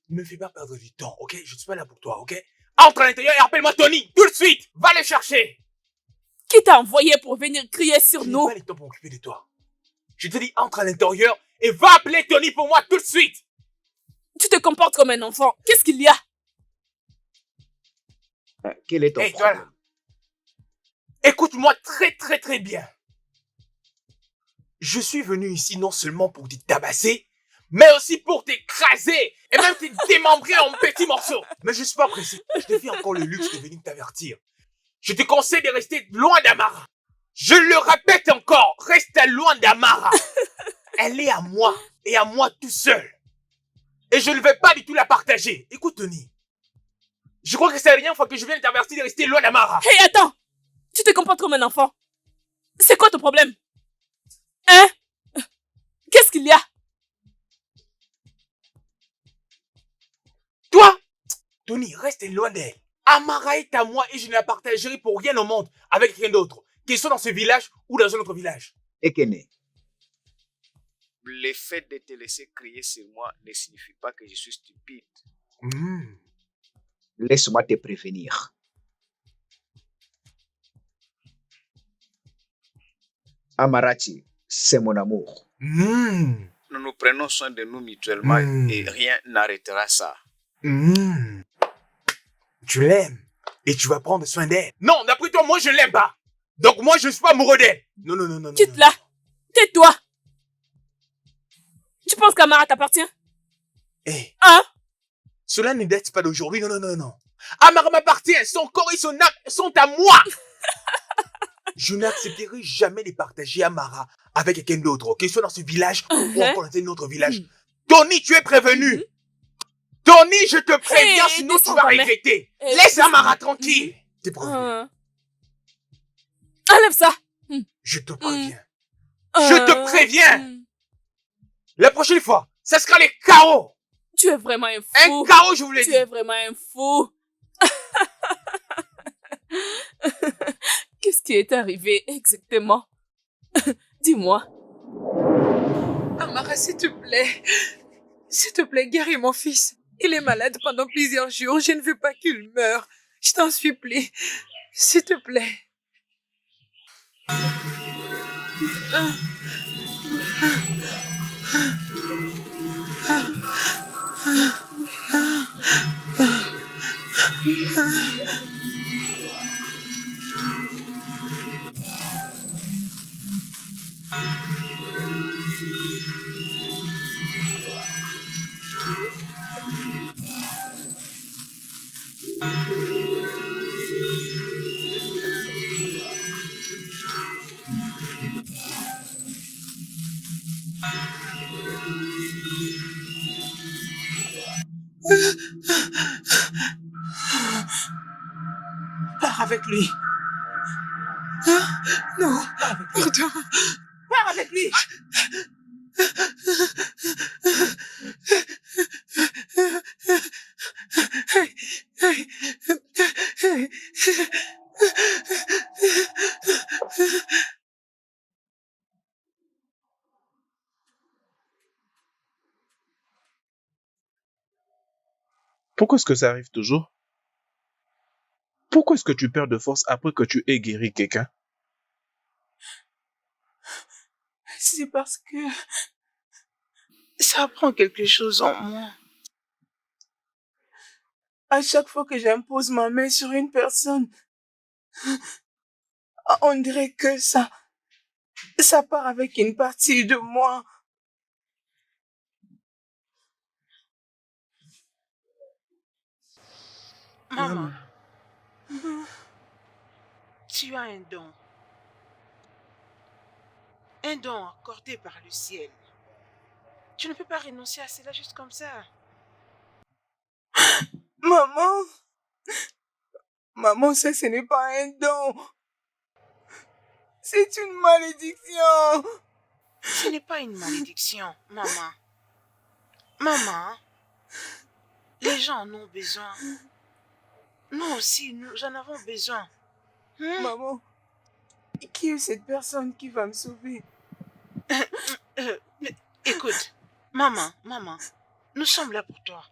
Ne me fais pas perdre du temps, ok? Je ne suis pas là pour toi, ok? Entre à l'intérieur et appelle-moi Tony, tout de suite! Va le chercher! Qui t'a envoyé pour venir crier sur Je n'ai nous? pas le temps pour m'occuper de toi. Je te dis, entre à l'intérieur et va appeler Tony pour moi tout de suite! Tu te comportes comme un enfant. Qu'est-ce qu'il y a? Quel est ton Hey, toi problème? là! Écoute-moi très bien. Je suis venu ici non seulement pour te tabasser, mais aussi pour t'écraser et même te démembrer en petits morceaux. Mais je suis pas pressé. Je te fais encore le luxe de venir t'avertir. Je te conseille de rester loin d'Amara. Je le répète encore, reste loin d'Amara. Elle est à moi et à moi tout seul. Et je ne vais pas du tout la partager. Écoute, Tony. Je crois que c'est la dernière fois que je viens t'avertir de rester loin d'Amara. Hé, attends! Tu te comportes comme un enfant. C'est quoi ton problème? Hein? Qu'est-ce qu'il y a? Toi, Tony, reste loin d'elle. Amara est à moi et je ne la partagerai pour rien au monde avec rien d'autre. Qu'il soit dans ce village ou dans un autre village. Ekene, le fait de te laisser crier sur moi ne signifie pas que je suis stupide. Laisse-moi te prévenir. Amarati, c'est mon amour. Nous nous prenons soin de nous mutuellement et rien n'arrêtera ça. Tu l'aimes et tu vas prendre soin d'elle. Non, d'après toi, moi je l'aime pas. Donc moi je suis pas amoureux d'elle. Non. Quitte-la. Tais-toi. Tu penses qu'Amara t'appartient? Hé, Hein? Cela ne date pas d'aujourd'hui, non, non, non, non. Amara m'appartient, son corps et son âme sont à moi. Je n'accepterai jamais de partager Amara avec quelqu'un d'autre, qu'il soit dans ce village ou encore dans un autre village. Tony, tu es prévenu. Tony, je te préviens, sinon tu vas regretter. Laisse Amara tranquille. T'es prévenu. Enlève ça. Je te préviens. Je te préviens. La prochaine fois, ça sera les chaos. Tu es vraiment un fou. Un chaos, je vous l'ai dit. Tu es vraiment un fou. Qu'est-ce qui est arrivé exactement? Dis-moi. Amara, s'il te plaît, guéris mon fils. Il est malade pendant plusieurs jours. Je ne veux pas qu'il meure. Je t'en supplie. S'il te plaît. Pars avec lui. Non, pardon. Pars avec lui. Pourquoi est-ce que ça arrive toujours? Pourquoi est-ce que tu perds de force après que tu aies guéri quelqu'un? C'est parce que ça apprend quelque chose en moi. À chaque fois que j'impose ma main sur une personne, on dirait que ça part avec une partie de moi. Maman, tu as un don. Un don accordé par le ciel. Tu ne peux pas renoncer à cela juste comme ça. Maman, ça ce n'est pas un don. C'est une malédiction. Ce n'est pas une malédiction, maman. Maman, les gens en ont besoin. Nous aussi, nous en avons besoin. Maman, qui est cette personne qui va me sauver? Écoute, maman, nous sommes là pour toi.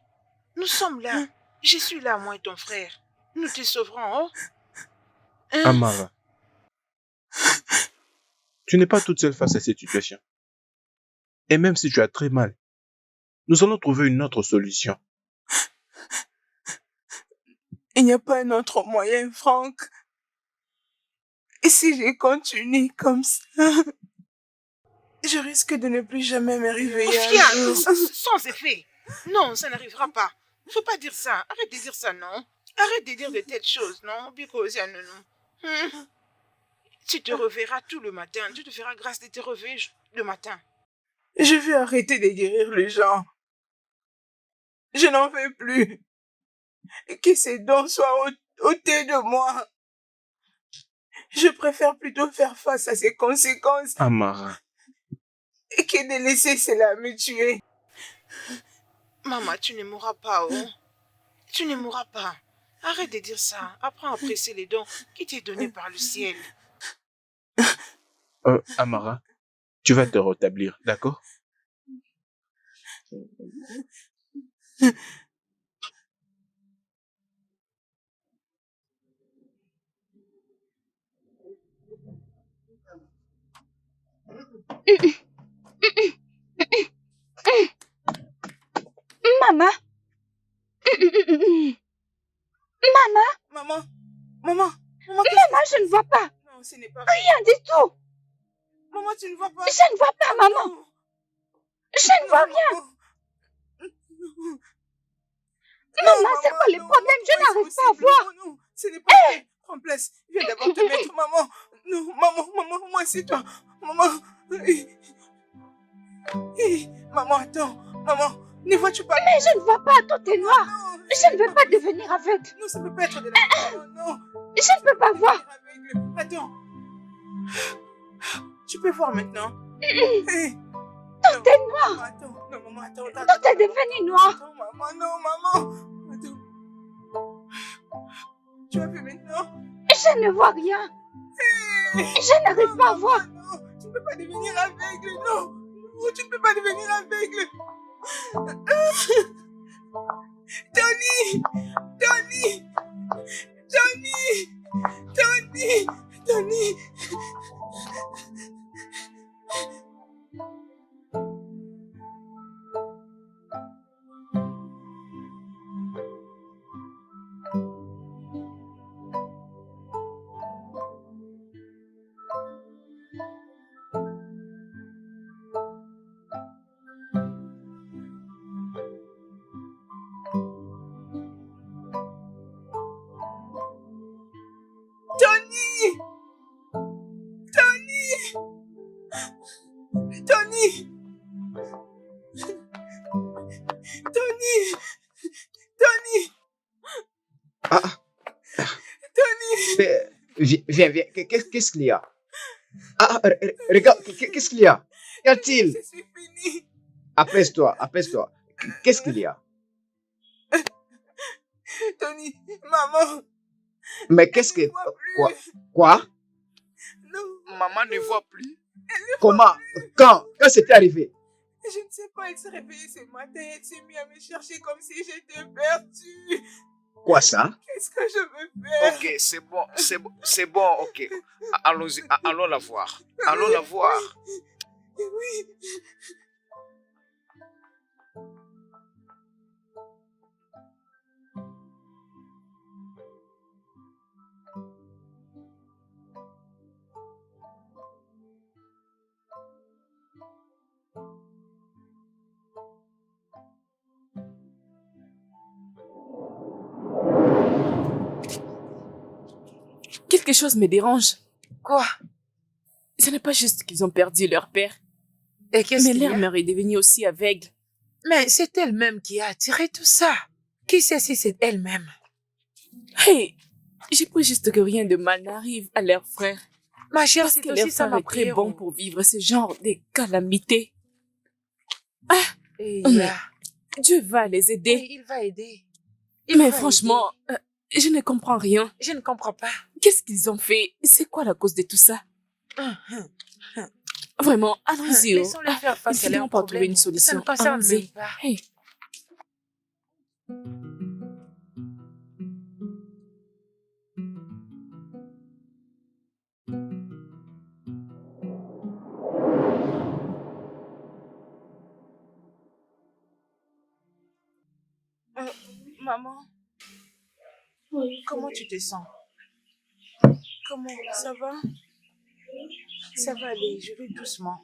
Nous sommes là. Je suis là, moi et ton frère. Nous te sauverons, oh? Amara, tu n'es pas toute seule face à cette situation. Et même si tu as très mal, nous allons trouver une autre solution. Il n'y a pas un autre moyen, Franck. Et si je continue comme ça, je risque de ne plus jamais me réveiller un jour. Sans effet. Non, ça n'arrivera pas. Faut pas dire ça. Arrête de dire ça, non. Arrête de dire de telles choses, non. Because, non. Tu te reverras tout le matin. Tu te feras grâce de te réveiller le matin. Je vais arrêter de guérir les gens. Je n'en veux plus. Que ces dons soient ôtés de moi. Je préfère plutôt faire face à ces conséquences. Amara. Que de laisser cela me tuer. Maman, tu ne mourras pas, oh. Tu ne mourras pas. Arrête de dire ça. Apprends à apprécier les dons qui t'est donnés par le ciel. Amara, tu vas te rétablir, d'accord? Maman. Maman, je ne vois pas. Non, ce n'est pas Rien du tout. Maman, tu ne vois pas. Je ne vois pas, maman. Je ne vois rien. Maman, c'est quoi le problème? Je n'arrive pas à voir. Non, ce n'est pas vrai. Prends place. Viens d'abord te mettre, maman. Non, maman, moi, c'est toi. Maman. Maman, attends. Maman, ne vois-tu pas? Mais je ne vois pas, tout est noir. Non, Je ne veux pas devenir aveugle. non, ça peut pas être de la... Non. Je ne peux pas voir. Attends. Tu peux voir maintenant. Tout est noir. Attends, non, maman, attends. Tout est devenu noir. Attends, maman, non, maman. Attends. Tu as vu maintenant? Je ne vois rien. Je n'arrive pas à voir. Non, tu ne peux pas devenir aveugle, non. Non, tu ne peux pas devenir aveugle. Tony! Tony! Tony! Tony! Tony! Tony! Tony! Tony! Tony! Tony! Ah, Tony! viens. Qu'est-ce qu'il y a? Regarde, qu'est-ce qu'il y a? Qu'y a-t-il? Je suis fini. Apaise-toi. Qu'est-ce qu'il y a? Tony, maman, Mais qu'est-ce que... ne voit plus. Quoi? Non, Maman ne voit plus. Comment? Quand c'était arrivé? je ne sais pas, elle s'est réveillée ce matin, elle s'est mise à me chercher comme si j'étais perdue. Quoi ça? Qu'est-ce que je veux faire? Ok, c'est bon, ok. Allons-y, allons la voir. Allons la voir. Oui. Quelque chose me dérange. Quoi? Ce n'est pas juste qu'ils ont perdu leur père, Et qu'est-ce mais qu'il y leur a? mère est devenue aussi aveugle. Mais c'est elle-même qui a attiré tout ça. Qui sait si c'est elle-même? Hey, je prie juste que rien de mal n'arrive à leur frère. Ma chère, Parce c'est que leur aussi ça frère ma est très prière. bon pour vivre ce genre de calamités. Et Mais Dieu va les aider. oui, il va aider. Mais va franchement, je ne comprends rien. aider. Je ne comprends pas. Qu'est-ce qu'ils ont fait? C'est quoi la cause de tout ça? Vraiment, allons-y. Laissons-les faire face à Ils leurs vont pas trouver une problèmes. Ça solution. ne concerne Allons-y. même pas. Hey. Maman, comment tu te sens? Comment? Ça va? Ça va aller, je vais doucement.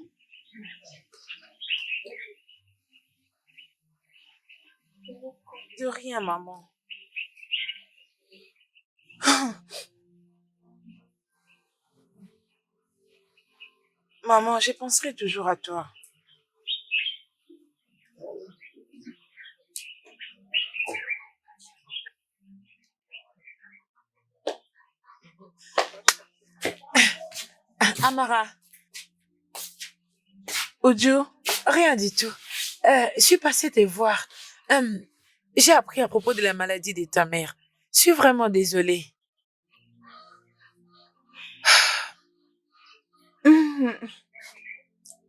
De rien, maman. Maman, je penserai toujours à toi. Amara. Ojo, rien du tout. Je suis passée te voir. J'ai appris à propos de la maladie de ta mère. Je suis vraiment désolée.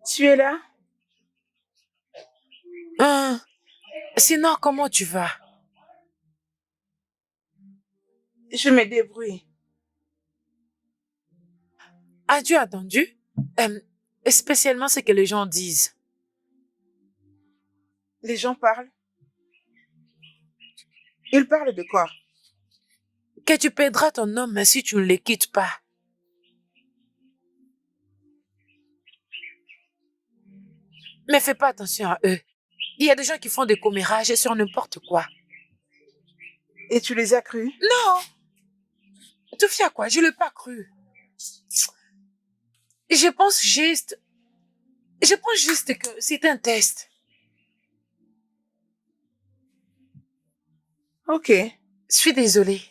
Tu es là? Sinon, comment tu vas? Je me débrouille. As-tu attendu? Spécialement ce que les gens disent. Les gens parlent? Ils parlent de quoi? Que tu perdras ton homme si tu ne le quittes pas. Mais fais pas attention à eux. Il y a des gens qui font des commérages sur n'importe quoi. Et tu les as crus? Non. Tu fais à quoi? Je l'ai pas cru. Je pense juste que c'est un test. Ok. Je suis désolée.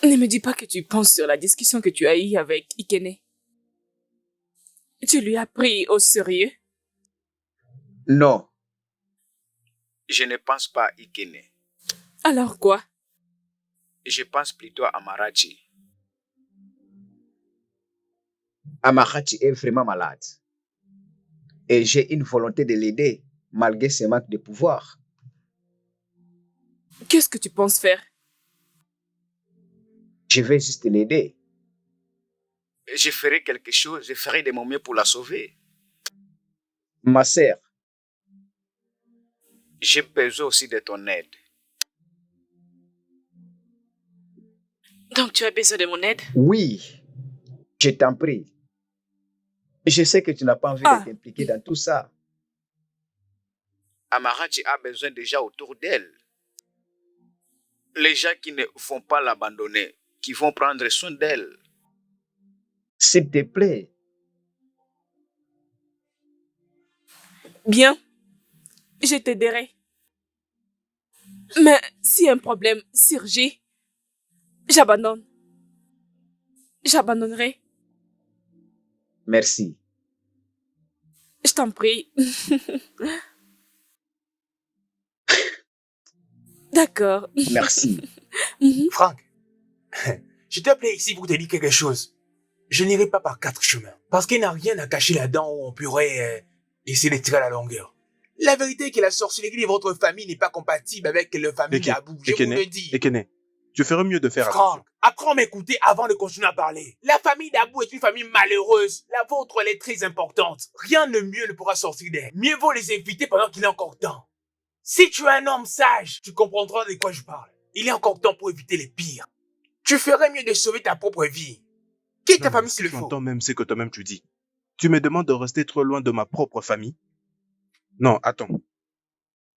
Ne me dis pas que tu penses sur la discussion que tu as eue avec Ikene. Tu lui as pris au sérieux? Non. Je ne pense pas à Ikene. Alors quoi? Je pense plutôt à Amarachi. Amarachi est vraiment malade. Et j'ai une volonté de l'aider, malgré ses manques de pouvoir. Qu'est-ce que tu penses faire? Je vais juste l'aider. Je ferai quelque chose, je ferai de mon mieux pour la sauver. Ma sœur, j'ai besoin aussi de ton aide. Donc tu as besoin de mon aide? Oui, je t'en prie. Je sais que tu n'as pas envie de t'impliquer dans tout ça. Amarachi a besoin de gens autour d'elle. Les gens qui ne vont pas l'abandonner, qui vont prendre soin d'elle. S'il te plaît. Bien, je t'aiderai. Mais si un problème surgit, j'abandonne. J'abandonnerai. Merci. Je t'en prie. D'accord. Merci. Franck, je t'ai appelé ici pour te dire quelque chose. Je n'irai pas par 4 chemins. Parce qu'il n'y a rien à cacher là-dedans où on pourrait essayer de tirer à la longueur. La vérité est que la sorcellerie de votre famille n'est pas compatible avec la famille d'Abou. Je vous le dis. Ekene, tu ferais mieux de faire attention. Franck, apprends à m'écouter avant de continuer à parler. La famille d'Abou est une famille malheureuse. La vôtre, elle est très importante. Rien de mieux ne pourra sortir d'elle. Mieux vaut les éviter pendant qu'il est encore temps. Si tu es un homme sage, tu comprendras de quoi je parle. Il est encore temps pour éviter les pires. Tu ferais mieux de sauver ta propre vie. Quitte ta famille s'il le Tu faut. entends même ce que toi-même tu dis. Tu me demandes de rester trop loin de ma propre famille? Non, attends.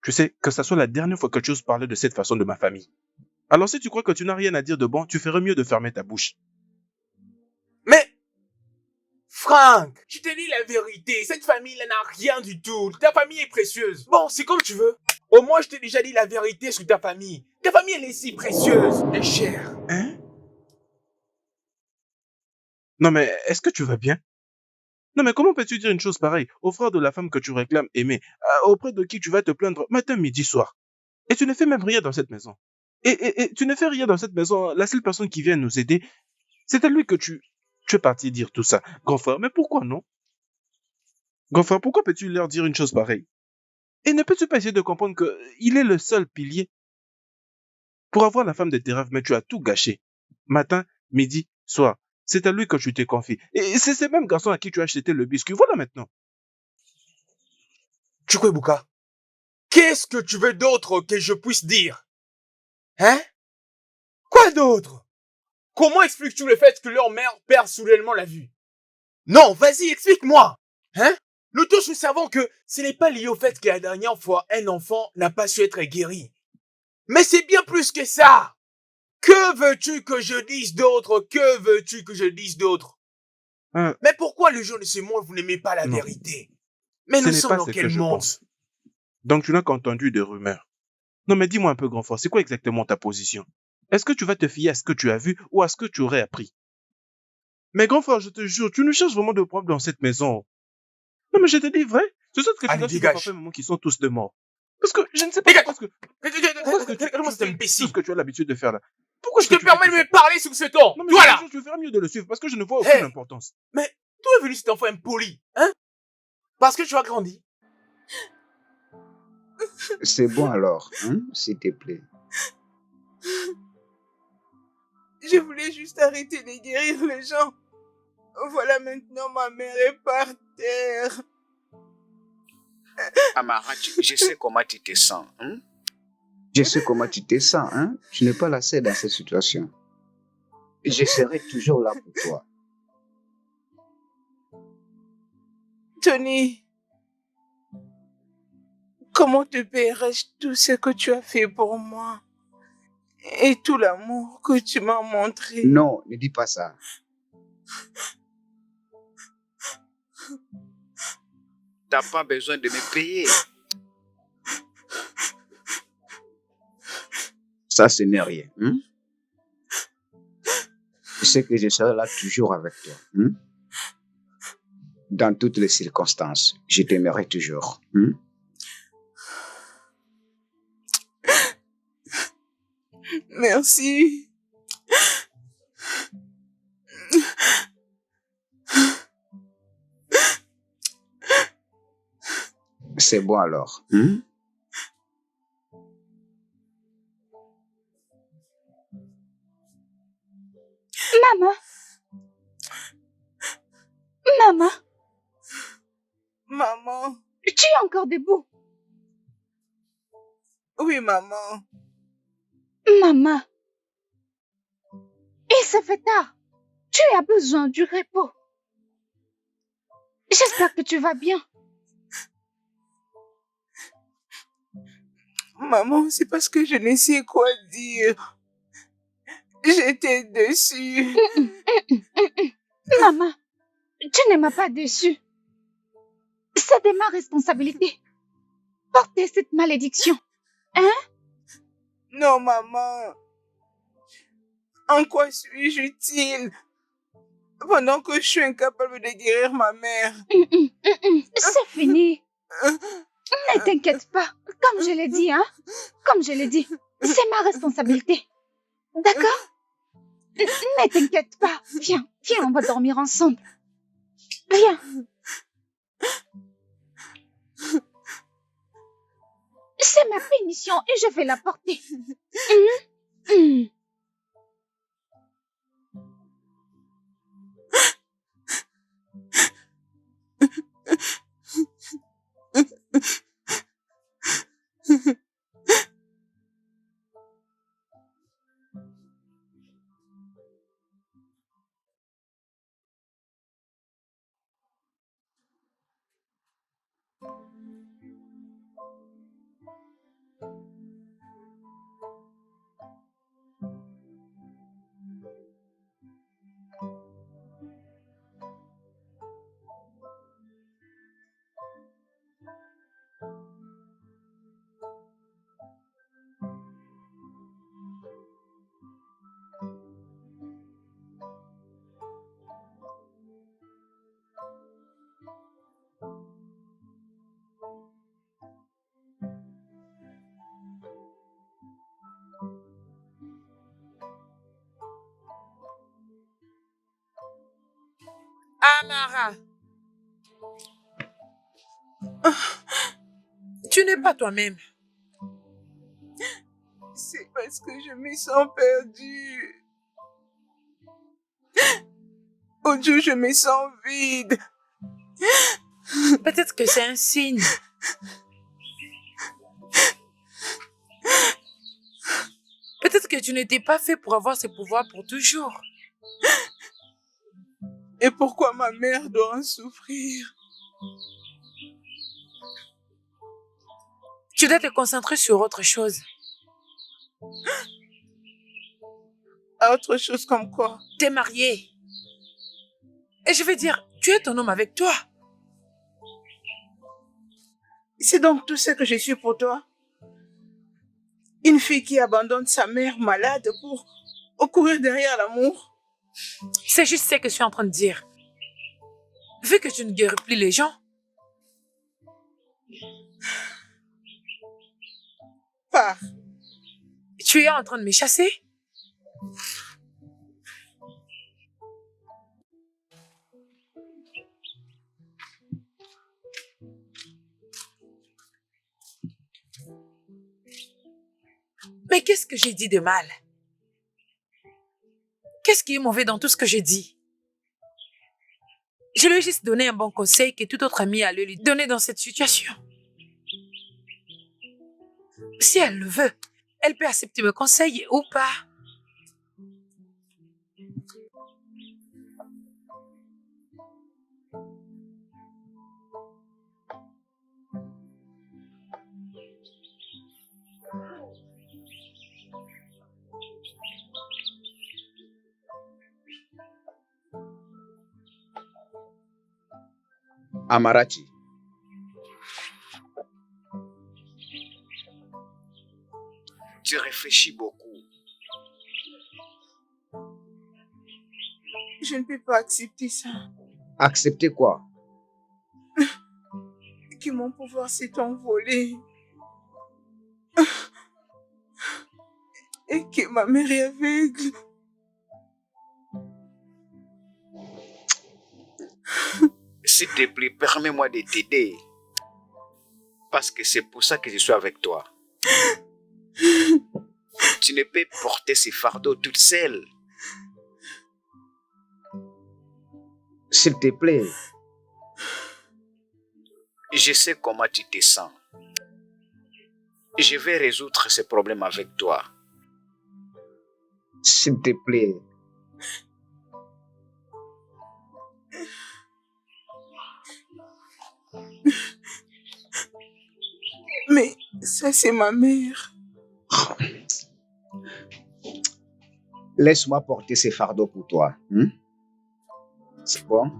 Tu sais, que ça soit la dernière fois que tu oses parler de cette façon de ma famille. Alors si tu crois que tu n'as rien à dire de bon, tu ferais mieux de fermer ta bouche. Mais, Franck, je te dis la vérité, cette famille-là n'a rien du tout. Ta famille est précieuse. Bon, c'est comme tu veux. Au moins, je t'ai déjà dit la vérité sur ta famille. Ta famille, elle est si précieuse et chère. Hein? Non mais, est-ce que tu vas bien? Non mais comment peux-tu dire une chose pareille au frère de la femme que tu réclames aimer, auprès de qui tu vas te plaindre matin, midi, soir? Et tu ne fais même rien dans cette maison. Et tu ne fais rien dans cette maison. La seule personne qui vient nous aider, c'est à lui que tu es parti dire tout ça. Grand frère, mais pourquoi non? Grand frère, pourquoi peux-tu leur dire une chose pareille? Et ne peux-tu pas essayer de comprendre que il est le seul pilier pour avoir la femme de tes rêves, mais tu as tout gâché. Matin, midi, soir. C'est à lui que tu t'es confié. Et c'est ce même garçon à qui tu as acheté le biscuit. Voilà maintenant. Chukwuebuka, qu'est-ce que tu veux d'autre que je puisse dire? Hein? Quoi d'autre? Comment expliques-tu le fait que leur mère perd soudainement la vue? Non, vas-y, explique-moi. Hein? Nous tous, nous savons que ce n'est pas lié au fait que la dernière fois, un enfant n'a pas su être guéri. Mais c'est bien plus que ça. Que veux-tu que je dise d'autre? Que veux-tu que je dise d'autre? Mais pourquoi le jour de ce monde, vous n'aimez pas la vérité? Mais nous sommes dans quel monde? Donc tu n'as qu'entendu des rumeurs. Non mais dis-moi un peu, grand frère, c'est quoi exactement ta position? Est-ce que tu vas te fier à ce que tu as vu ou à ce que tu aurais appris? Mais grand frère, je te jure, tu nous cherches vraiment de problèmes dans cette maison. Non mais je te dis vrai, ce sont que tu dois suivre parfait moment qui sont tous de mort. Parce que je ne sais pas pourquoi est-ce que tout ce que tu as l'habitude de faire là. Pourquoi je te permets de me parler sous ce ton? Non mais voilà. Je ferais mieux de le suivre parce que je ne vois aucune importance. Mais d'où est venu cet enfant impoli? Hein? Parce que tu as grandi. C'est bon alors, hein, s'il te plaît. Je voulais juste arrêter de guérir les gens. Voilà maintenant ma mère est par terre. Amarachi, je sais comment tu te sens. Hein? Je sais comment tu te sens. Hein? Tu n'es pas la seule dans cette situation. Je serai toujours là pour toi. Tony, comment te paierai-je tout ce que tu as fait pour moi et tout l'amour que tu m'as montré? Non, ne dis pas ça. T'as pas besoin de me payer. Ça, ce n'est rien. Je sais que je serai là toujours avec toi. Dans toutes les circonstances, je t'aimerai toujours. Merci. C'est bon alors. Maman. Maman, Maman. tu es encore debout. Oui, maman. Maman. Et ça fait tard. Tu as besoin du repos. J'espère que tu vas bien. Maman, c'est parce que je ne sais quoi dire. J'étais déçue. Maman, tu ne m'as pas déçue. C'est de ma responsabilité. Porter cette malédiction. Hein? Non, maman. En quoi suis-je utile pendant que je suis incapable de guérir ma mère? C'est fini. Ne t'inquiète pas. Comme je l'ai dit, hein? Comme je l'ai dit, c'est ma responsabilité. D'accord? Ne t'inquiète pas. Viens, viens, on va dormir ensemble. Viens. C'est ma pénition et je vais la porter. Amara, tu n'es pas toi-même. C'est parce que je me sens perdue. Oh Dieu, je me sens vide. Peut-être que c'est un signe. Peut-être que tu n'étais pas fait pour avoir ce pouvoir pour toujours. Et pourquoi ma mère doit en souffrir? Tu dois te concentrer sur autre chose. Autre chose comme quoi? T'es mariée. Et je vais dire, tu es ton homme avec toi. C'est donc tout ce que je suis pour toi? Une fille qui abandonne sa mère malade pour courir derrière l'amour? C'est juste ce que je suis en train de dire. Vu que tu ne guéris plus les gens. Pars. Tu es en train de me chasser? Mais qu'est-ce que j'ai dit de mal? Qu'est-ce qui est mauvais dans tout ce que j'ai dit? Je lui ai juste donné un bon conseil que tout autre ami allait lui donner dans cette situation. Si elle le veut, elle peut accepter mes conseils ou pas. Amarachi, tu réfléchis beaucoup. Je ne peux pas accepter ça. Accepter quoi? Que mon pouvoir s'est envolé. Et que ma mère est aveugle. S'il te plaît, permets-moi de t'aider. Parce que c'est pour ça que je suis avec toi. Tu ne peux porter ces fardeaux toute seule. S'il te plaît. Je sais comment tu te sens. Je vais résoudre ces problèmes avec toi. S'il te plaît. Mais ça, c'est ma mère. Laisse-moi porter ces fardeaux pour toi. C'est bon?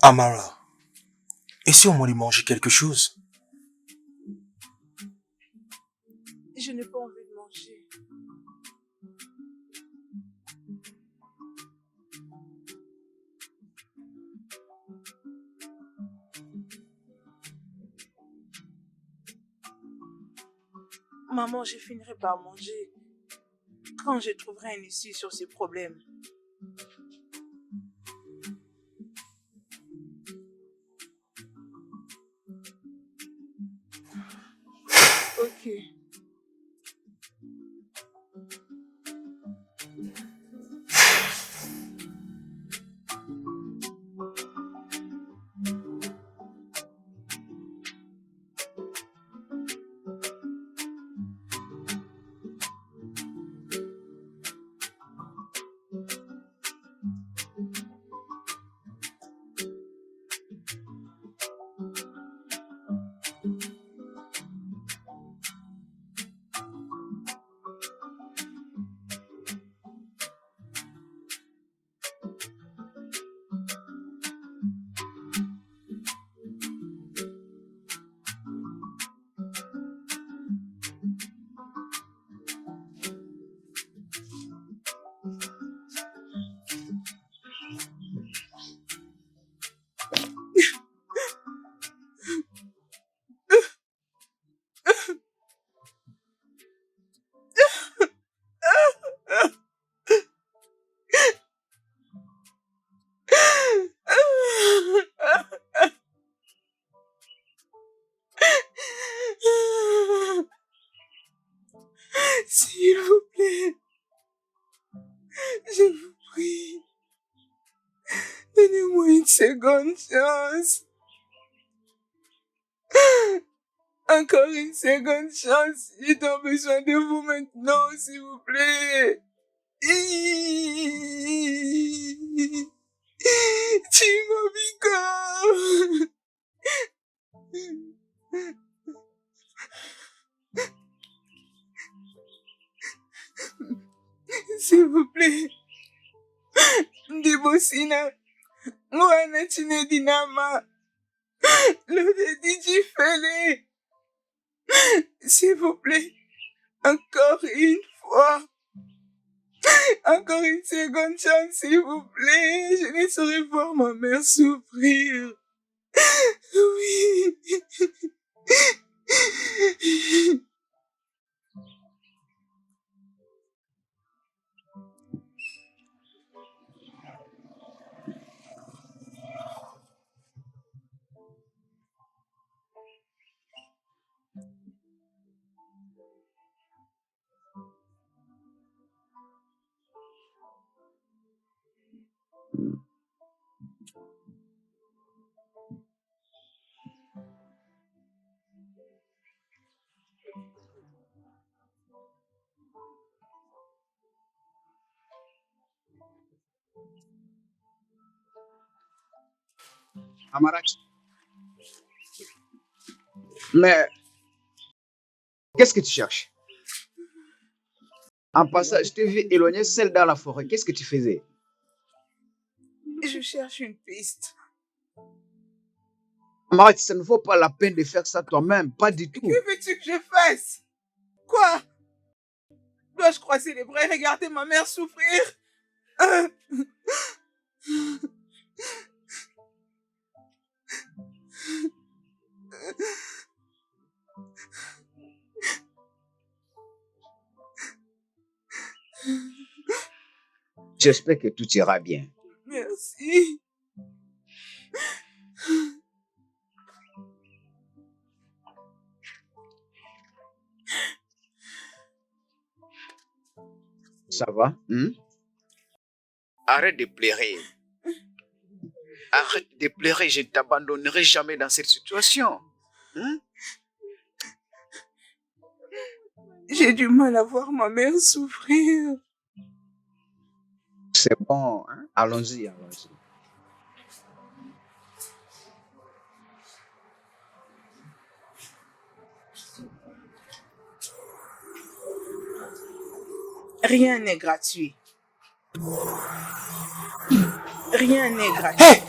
Amara, essaie au moins de manger quelque chose. Je n'ai pas envie de manger. Maman, je finirai par manger quand je trouverai un issue sur ces problèmes. Ok. S'il vous plaît, je vous prie, donnez-moi une seconde chance. Encore une seconde chance. J'ai tant besoin de vous maintenant, s'il vous plaît. Timobiko. S'il vous plaît. Ndibosina. Mwana Chinedinama. Le DJ Fele. S'il vous plaît. Encore une fois. Encore une seconde chance, s'il vous plaît. Je ne saurais voir ma mère souffrir. Oui. Amarat. Mais qu'est-ce que tu cherches? En passant, je t'ai vu éloigner seule dans la forêt. Qu'est-ce que tu faisais? Je cherche une piste. Amarat, ça ne vaut pas la peine de faire ça toi-même. Pas du tout. Que veux-tu que je fasse? Quoi? Dois-je croiser les bras et regarder ma mère souffrir? Euh, J'espère que tout ira bien. Merci. Ça va? Arrête de pleurer. Arrête de pleurer. Je ne t'abandonnerai jamais dans cette situation. J'ai du mal à voir ma mère souffrir. C'est bon. Allons-y, allons-y. Rien n'est gratuit. Rien n'est gratuit. Hé!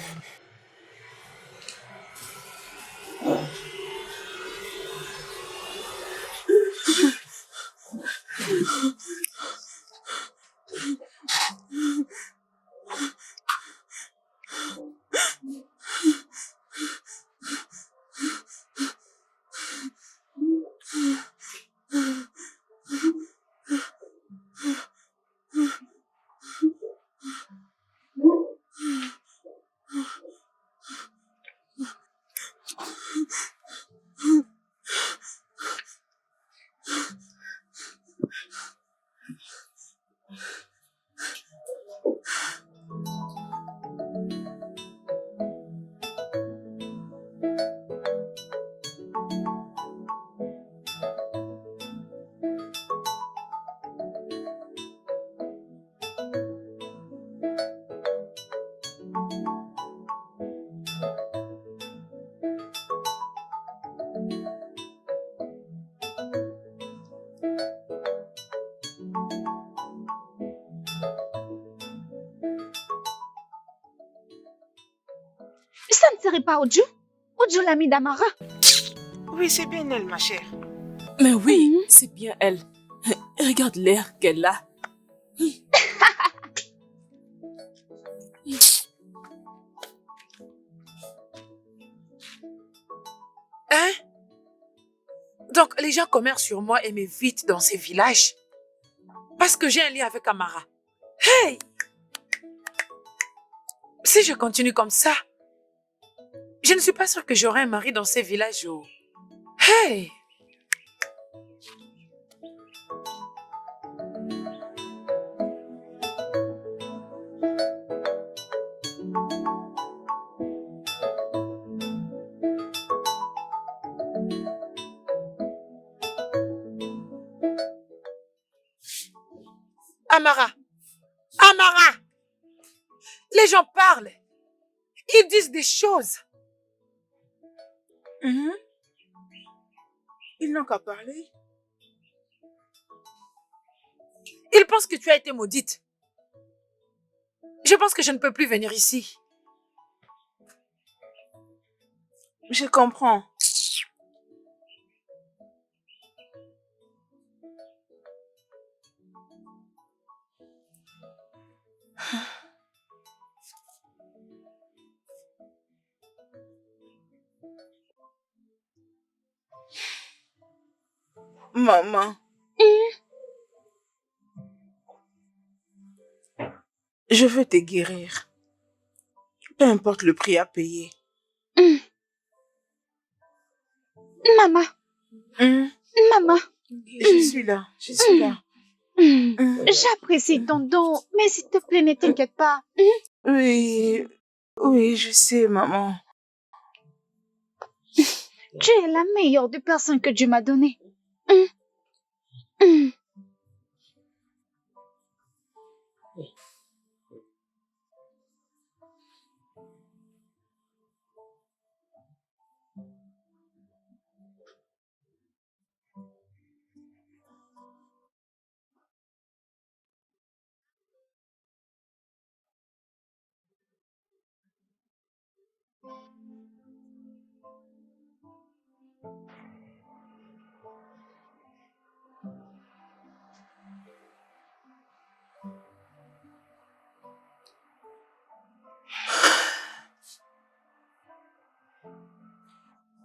Ça ne serait pas Oju? Oju, l'ami d'Amara. Oui, c'est bien elle, ma chère. Mais oui, c'est bien elle. Regarde l'air qu'elle a. Hein? Donc, les gens commercent sur moi et m'évitent dans ces villages parce que j'ai un lien avec Amara. Hey! Si je continue comme ça, je ne suis pas sûre que j'aurai un mari dans ces villages. Oh. Hey! Amara! Amara! Les gens parlent. Ils disent des choses. Ils n'ont qu'à parler. Ils pensent que tu as été maudite. Je pense que je ne peux plus venir ici. Je comprends. Maman. Je veux te guérir. Peu importe le prix à payer. Maman, maman. Je suis là. Je suis là. J'apprécie ton don, mais s'il te plaît, ne t'inquiète pas. Oui. Oui, je sais, maman. Tu es la meilleure des personnes que Dieu m'a données.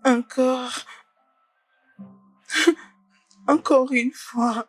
Encore. Encore une fois.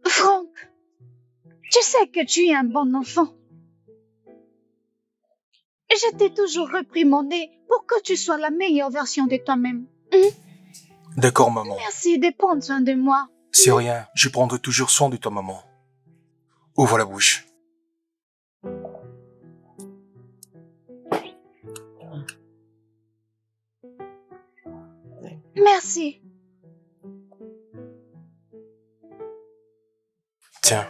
Franck, tu sais que tu es un bon enfant. Je t'ai toujours réprimandé pour que tu sois la meilleure version de toi-même. D'accord, maman. Merci de prendre soin de moi. C'est rien, je prendrai toujours soin de toi, maman. Ouvre la bouche. Merci. Tiens.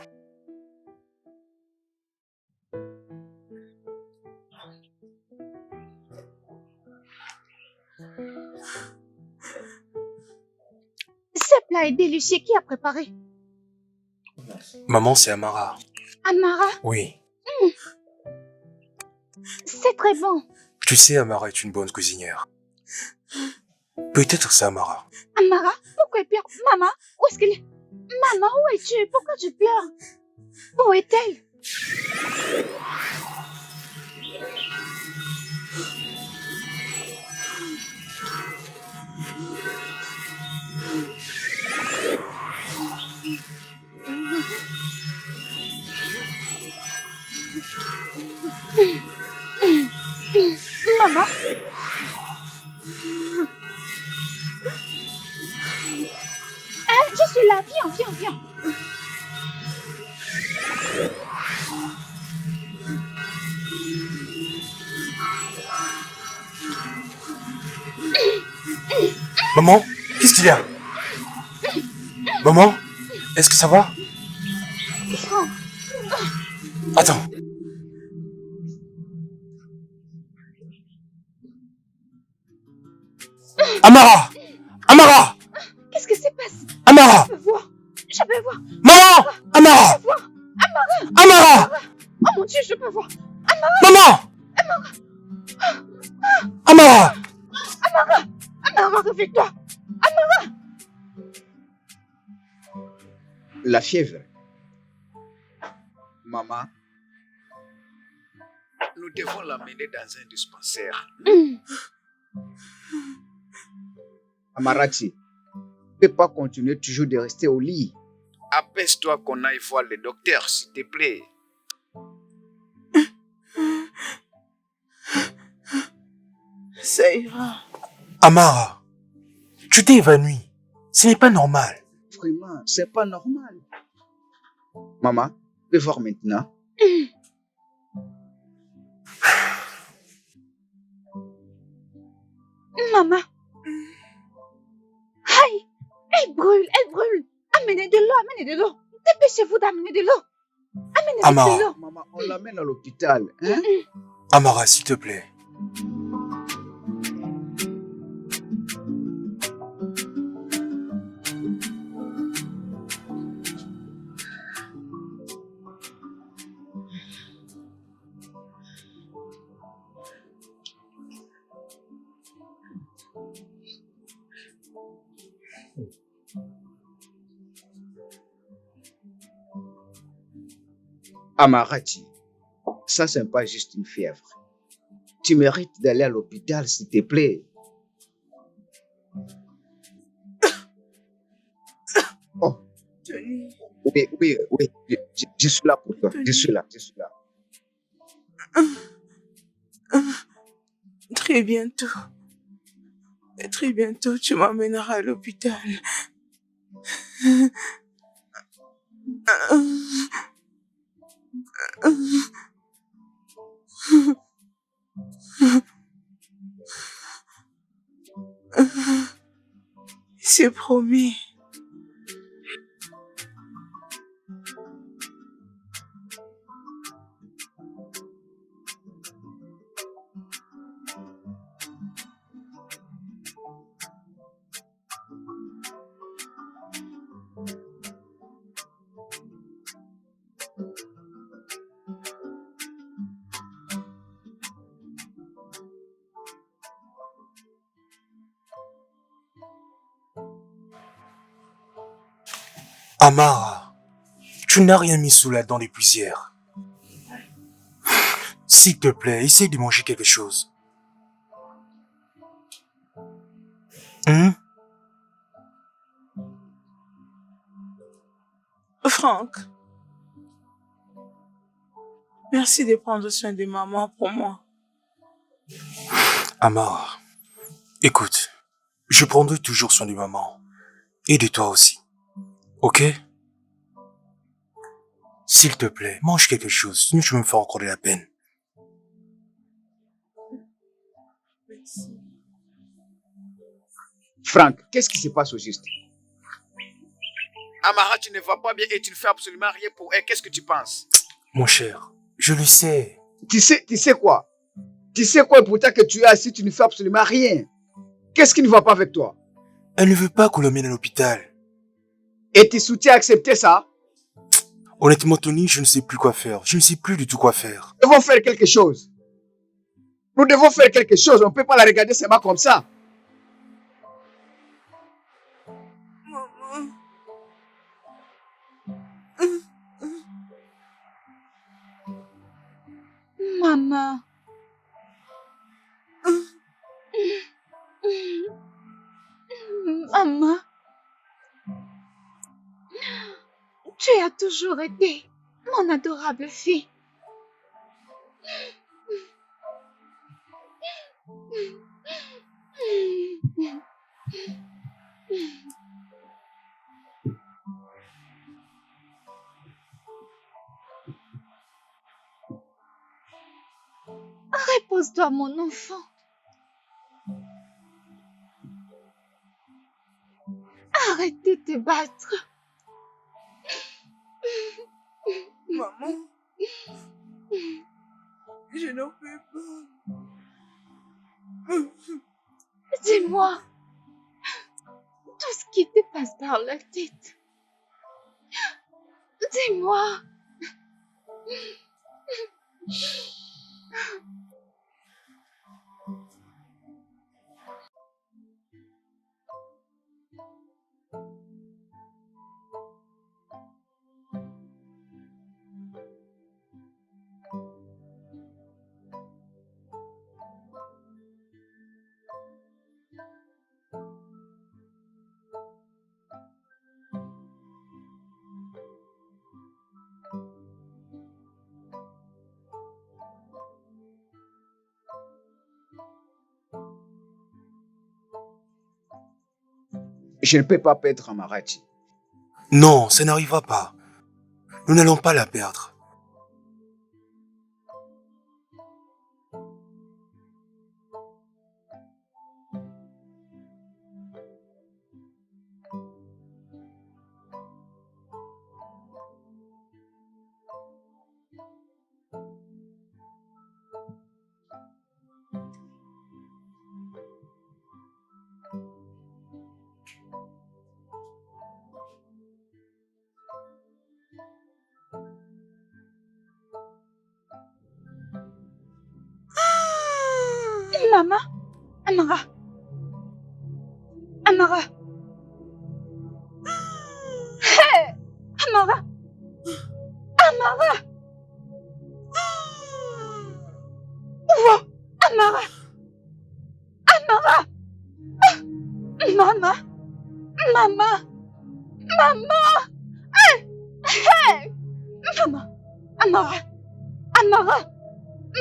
Ce plat est délicieux. Qui a préparé? Maman, c'est Amara. Amara, Oui. c'est très bon. Tu sais, Amara est une bonne cuisinière. Peut-être c'est Amara. Amara, pourquoi elle pleure? Maman, où est-ce qu'elle est? Maman, où es-tu? Pourquoi tu pleures? Où est-elle? Maman? Je suis là. Viens. Maman, qu'est-ce qu'il y a? Maman, est-ce que ça va? Franck, Attends. Amara! Amara! qu'est-ce qui se passe? Amara! Je peux voir. Maman! Amara! Amara! Oh mon Dieu, je peux voir. Maman! Amara! Amara, réveille-toi. La fièvre. Maman, nous devons l'amener dans un dispensaire. Amarati, tu ne peux pas continuer toujours de rester au lit. Apaise-toi qu'on aille voir le docteur, s'il te plaît. Ça ira. Amara, tu t'es évanouie. Ce n'est pas normal. Vraiment, c'est pas normal. Maman, tu peux voir maintenant. Maman. Aïe, elle brûle. Amenez de l'eau. Dépêchez-vous d'amener de l'eau. Amenez Amara. de l'eau. Maman, on l'amène à l'hôpital. Hein? Amara, s'il te plaît. Amarati, ça c'est pas juste une fièvre. Tu mérites d'aller à l'hôpital, s'il te plaît. Oh, Tony, oui, je suis là pour toi. Je suis là. très bientôt. Très bientôt, tu m'emmèneras à l'hôpital. C'est promis. Amara, tu n'as rien mis sous la dent depuis hier. S'il te plaît, essaye de manger quelque chose. Franck, merci de prendre soin de maman pour moi. Amara, écoute, je prendrai toujours soin de maman. Et de toi aussi. Ok? S'il te plaît, mange quelque chose, sinon tu vas me faire encore de la peine. Merci. Franck, qu'est-ce qui se passe au juste? Amara, tu ne vas pas bien et tu ne fais absolument rien pour elle. Qu'est-ce que tu penses? Mon cher, je le sais. Tu sais quoi? Tu sais quoi pourtant que tu es assis, tu ne fais absolument rien. Qu'est-ce qui ne va pas avec toi? Elle ne veut pas qu'on l'emmène à l'hôpital. Et tu soutiens à accepter ça? Honnêtement, Tony, je ne sais plus quoi faire. Je ne sais plus du tout quoi faire. Nous devons faire quelque chose. Nous devons faire quelque chose. On ne peut pas la regarder seulement comme ça. Maman. Maman. Tu as toujours été mon adorable fille. Repose-toi, mon enfant. Arrête de te battre. Maman, je n'en peux pas. Dis-moi tout ce qui te passe par la tête. Dis-moi. Je ne peux pas perdre Amarati. Non, ça n'arrivera pas. Nous n'allons pas la perdre. Maman. Amara. Amara. Amara! Amara! Maman! Maman! Maman! Hey! Maman! Amara! Amara!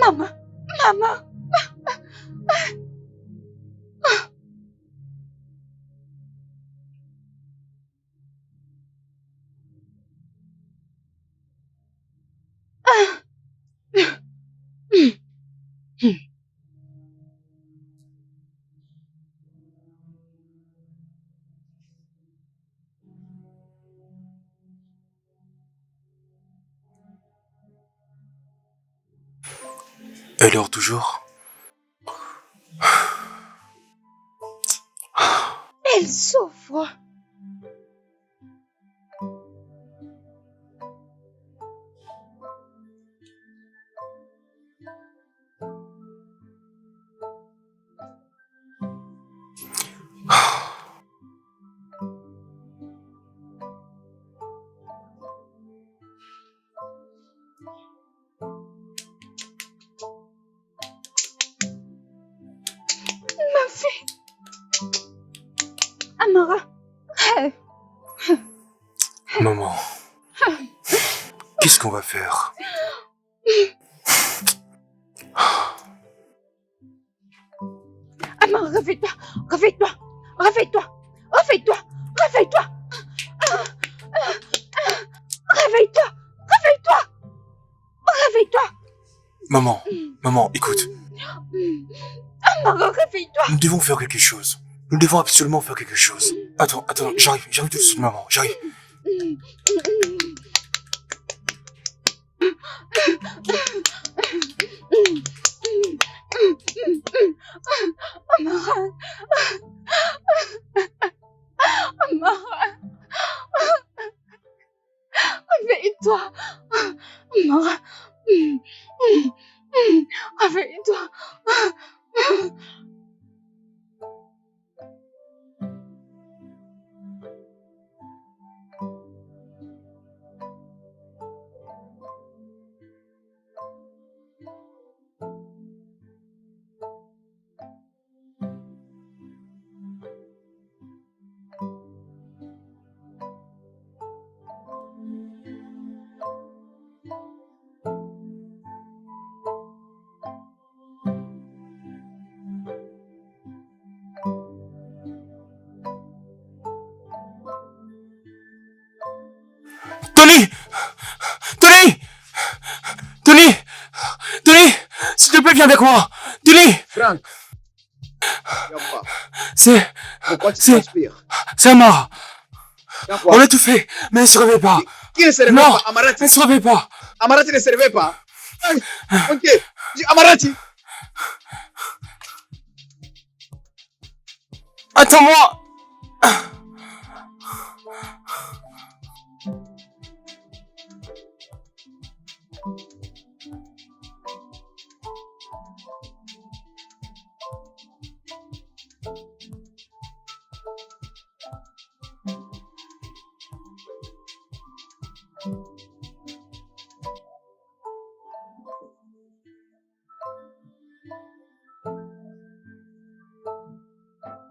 Maman! Maman! Elle dort toujours. Elle souffre. Ma fille. Amara. Hey. Maman, qu'est-ce qu'on va faire? Amara, réveille-toi. Réveille-toi. Réveille-toi. Réveille-toi. Réveille-toi. Réveille-toi. Réveille-toi. Réveille-toi. Maman, écoute. Amara, réveille-toi. Nous devons faire quelque chose. Nous devons absolument faire quelque chose. Attends, j'arrive tout de suite, maman, j'arrive. Amara. Amara. Réveille-toi. Amara. Réveille-toi. Tony! Tony! Tony! Tony! S'il te plaît, viens avec moi! Tony! Franck, viens voir. C'est Pourquoi tu C'est- transpires? Amara! Viens voir. On a tout fait, mais elle se réveille pas! Qui ne se réveille Non. pas? Amarati. Elle se réveille pas! Amarati ne se réveille pas. Aïe, ok. Amarati. Attends-moi!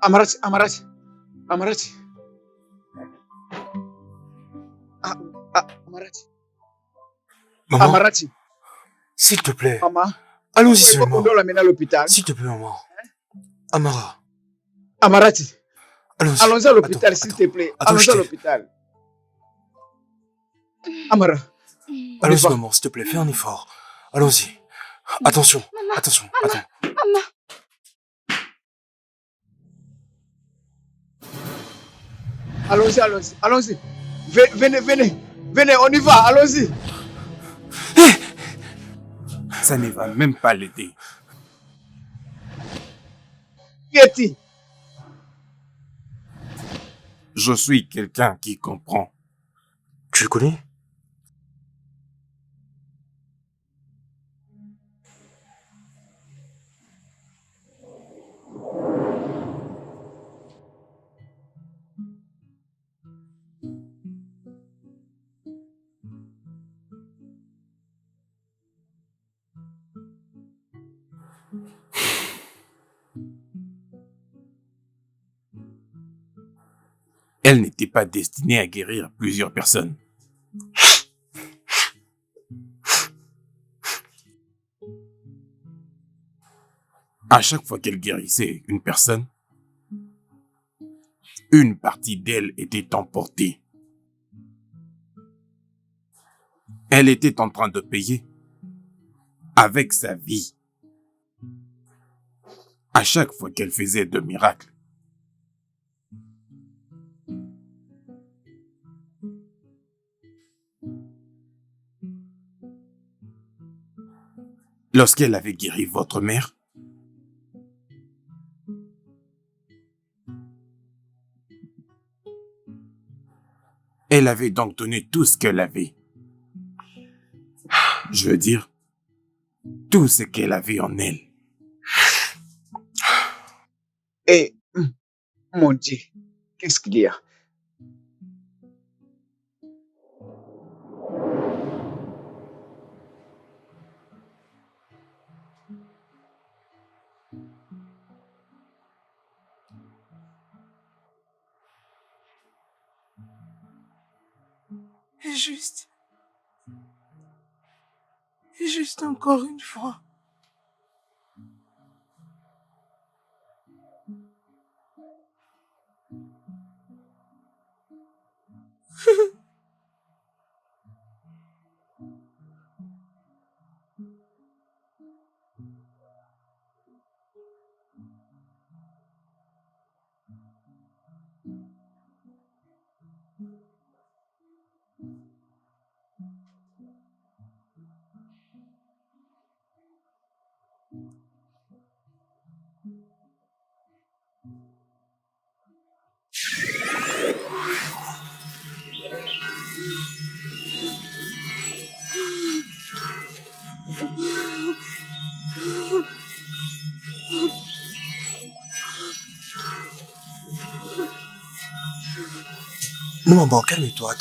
Amarati, Amarati, Amarati. Amarati, Maman, Amarati. s'il te plaît, Maman, allons-y il faut qu'on seulement. doit l'amener à l'hôpital. S'il te plaît, maman. Amara, Amarati, allons-y. allons à l'hôpital, Attends, s'il attends. te plaît. Attends, Allons je à t'aide. l'hôpital. Amara, Allons-y, va. maman, s'il te plaît, fais un effort. Allons-y. Attention, attention, attends. Maman. allons-y, allons-y, allons-y. Venez, venez, venez, on y va, allons-y. Ça ne va même pas l'aider. Qui est-il? Je suis quelqu'un qui comprend. Tu le connais? Elle n'était pas destinée à guérir plusieurs personnes. À chaque fois qu'elle guérissait une personne, une partie d'elle était emportée. Elle était en train de payer avec sa vie à chaque fois qu'elle faisait de miracles. Lorsqu'elle avait guéri votre mère, elle avait donc donné tout ce qu'elle avait. Je veux dire, tout ce qu'elle avait en elle. Et, mon Dieu, qu'est-ce qu'il y a? Juste. Juste encore une fois. Non, maman, calme-toi.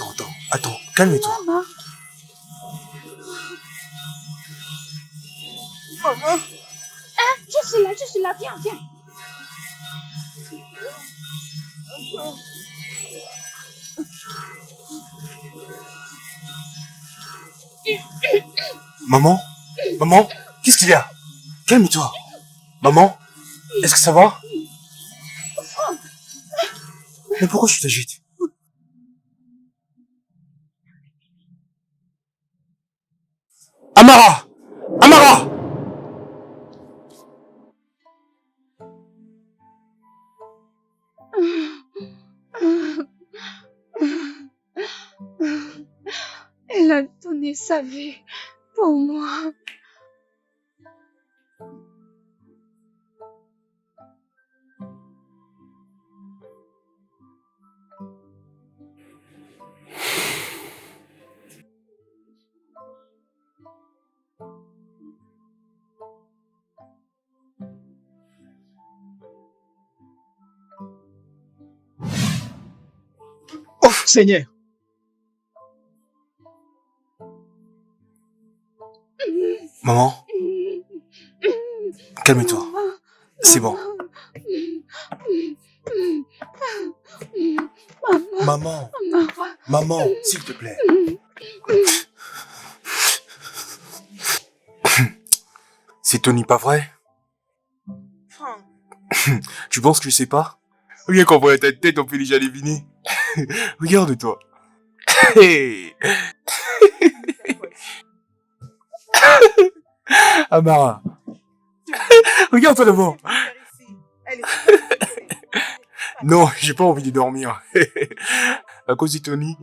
Attends, calme-toi. Maman, Maman, je suis là, viens, viens. Maman, qu'est-ce qu'il y a? Calme-toi. Maman, est-ce que ça va? Mais pourquoi tu t'agites? Amara! Amara! Elle a donné sa vie pour moi. Oh, Seigneur! Maman, calme-toi. C'est bon. Maman, s'il te plaît. C'est Tony, pas vrai? Franck, Tu penses que je sais pas? Regarde qu'on voit ta tête, on peut déjà deviner. Regarde-toi. Hey. Amara, regarde-toi d'abord. elle est Non, j'ai pas envie de dormir. À cause de Tony.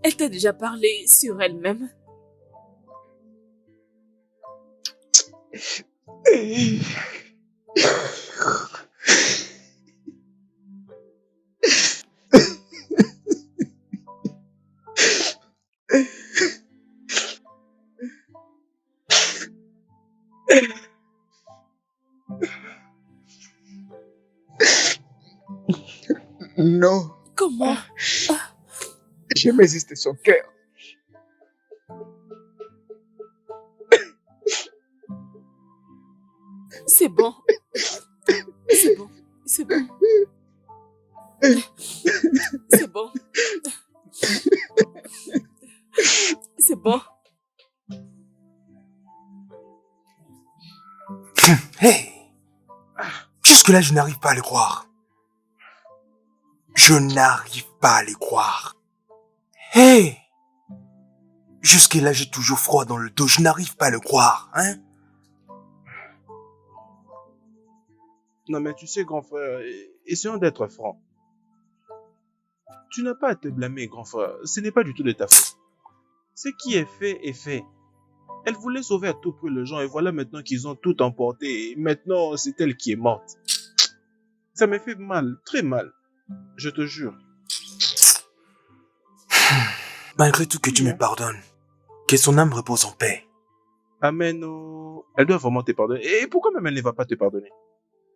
Elle t'a déjà parlé sur elle-même? Non, Comment? j'aimais juste son cœur. C'est bon. C'est bon. C'est bon. C'est bon. C'est bon. Hey! Jusque-là, je n'arrive pas à les croire. Je n'arrive pas à les croire. Hey! Jusque-là, j'ai toujours froid dans le dos. Je n'arrive pas à le croire, hein? Non, mais tu sais, grand frère, essayons d'être francs. Tu n'as pas à te blâmer, grand frère. Ce n'est pas du tout de ta faute. Ce qui est fait est fait. Elle voulait sauver à tout prix les gens et voilà maintenant qu'ils ont tout emporté. Et maintenant, c'est elle qui est morte. Ça me fait mal, très mal. Je te jure. Malgré tout, que tu me pardonnes. Que son âme repose en paix. Amen. Oh. Elle doit vraiment te pardonner. Et pourquoi même elle ne va pas te pardonner?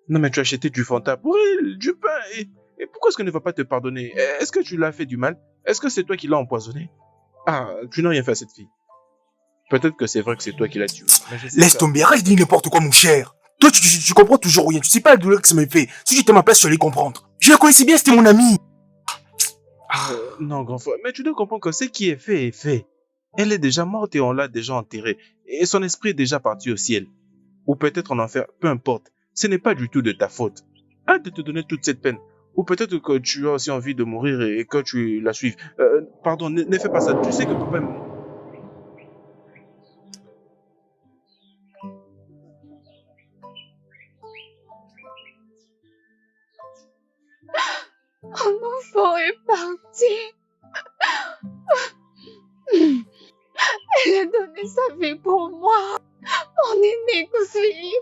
Non, mais tu as acheté du Fanta pour elle, du pain. Et pourquoi est-ce qu'elle ne va pas te pardonner? Est-ce que tu l'as fait du mal? Est-ce que c'est toi qui l'as empoisonné? Ah, tu n'as rien fait à cette fille. Peut-être que c'est vrai que c'est toi qui l'as tuée. Laisse tomber, arrête de dire n'importe quoi, mon cher. Toi, tu comprends toujours rien. Tu sais pas la douleur que ça me fait. Si j'étais à ma place, tu allais comprendre. Je la connaissais bien, c'était mon ami. Non, grand frère, mais tu dois comprendre que ce qui est fait est fait. Elle est déjà morte et on l'a déjà enterrée. Et son esprit est déjà parti au ciel. Ou peut-être en enfer, peu importe. Ce n'est pas du tout de ta faute. Arrête de te donner toute cette peine. Ou peut-être que tu as aussi envie de mourir et que tu la suives. Pardon, ne fais pas ça. Tu sais que papa... Mon enfant est parti. Elle a donné sa vie pour moi. Mon unique fille.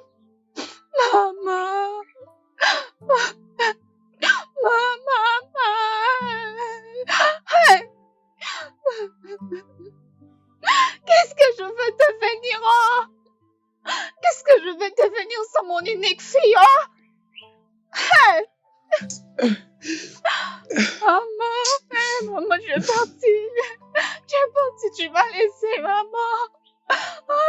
Maman. Qu'est-ce que je veux devenir, oh? Qu'est-ce que je vais devenir sans mon unique fille, oh? Hey! Maman, je vais partir. Tu es partie, tu m'as laissé, maman. Maman.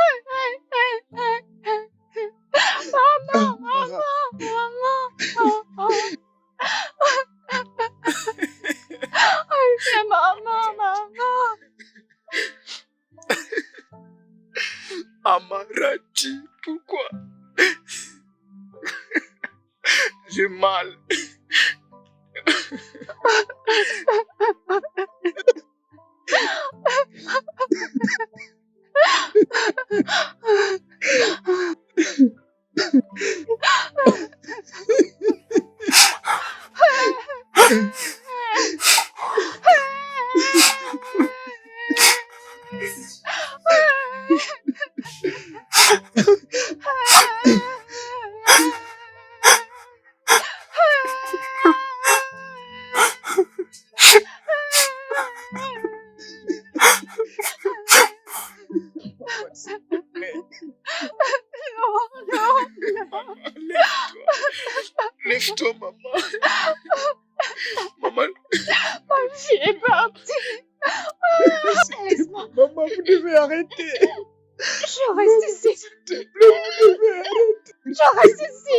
Amarachi, pourquoi? J'ai mal. Lève-toi, maman. Maman. Ma fille est partie. Laisse-moi. Maman, vous devez arrêter. Je reste ici. S'il te plaît, vous devez arrêter. Je reste ici.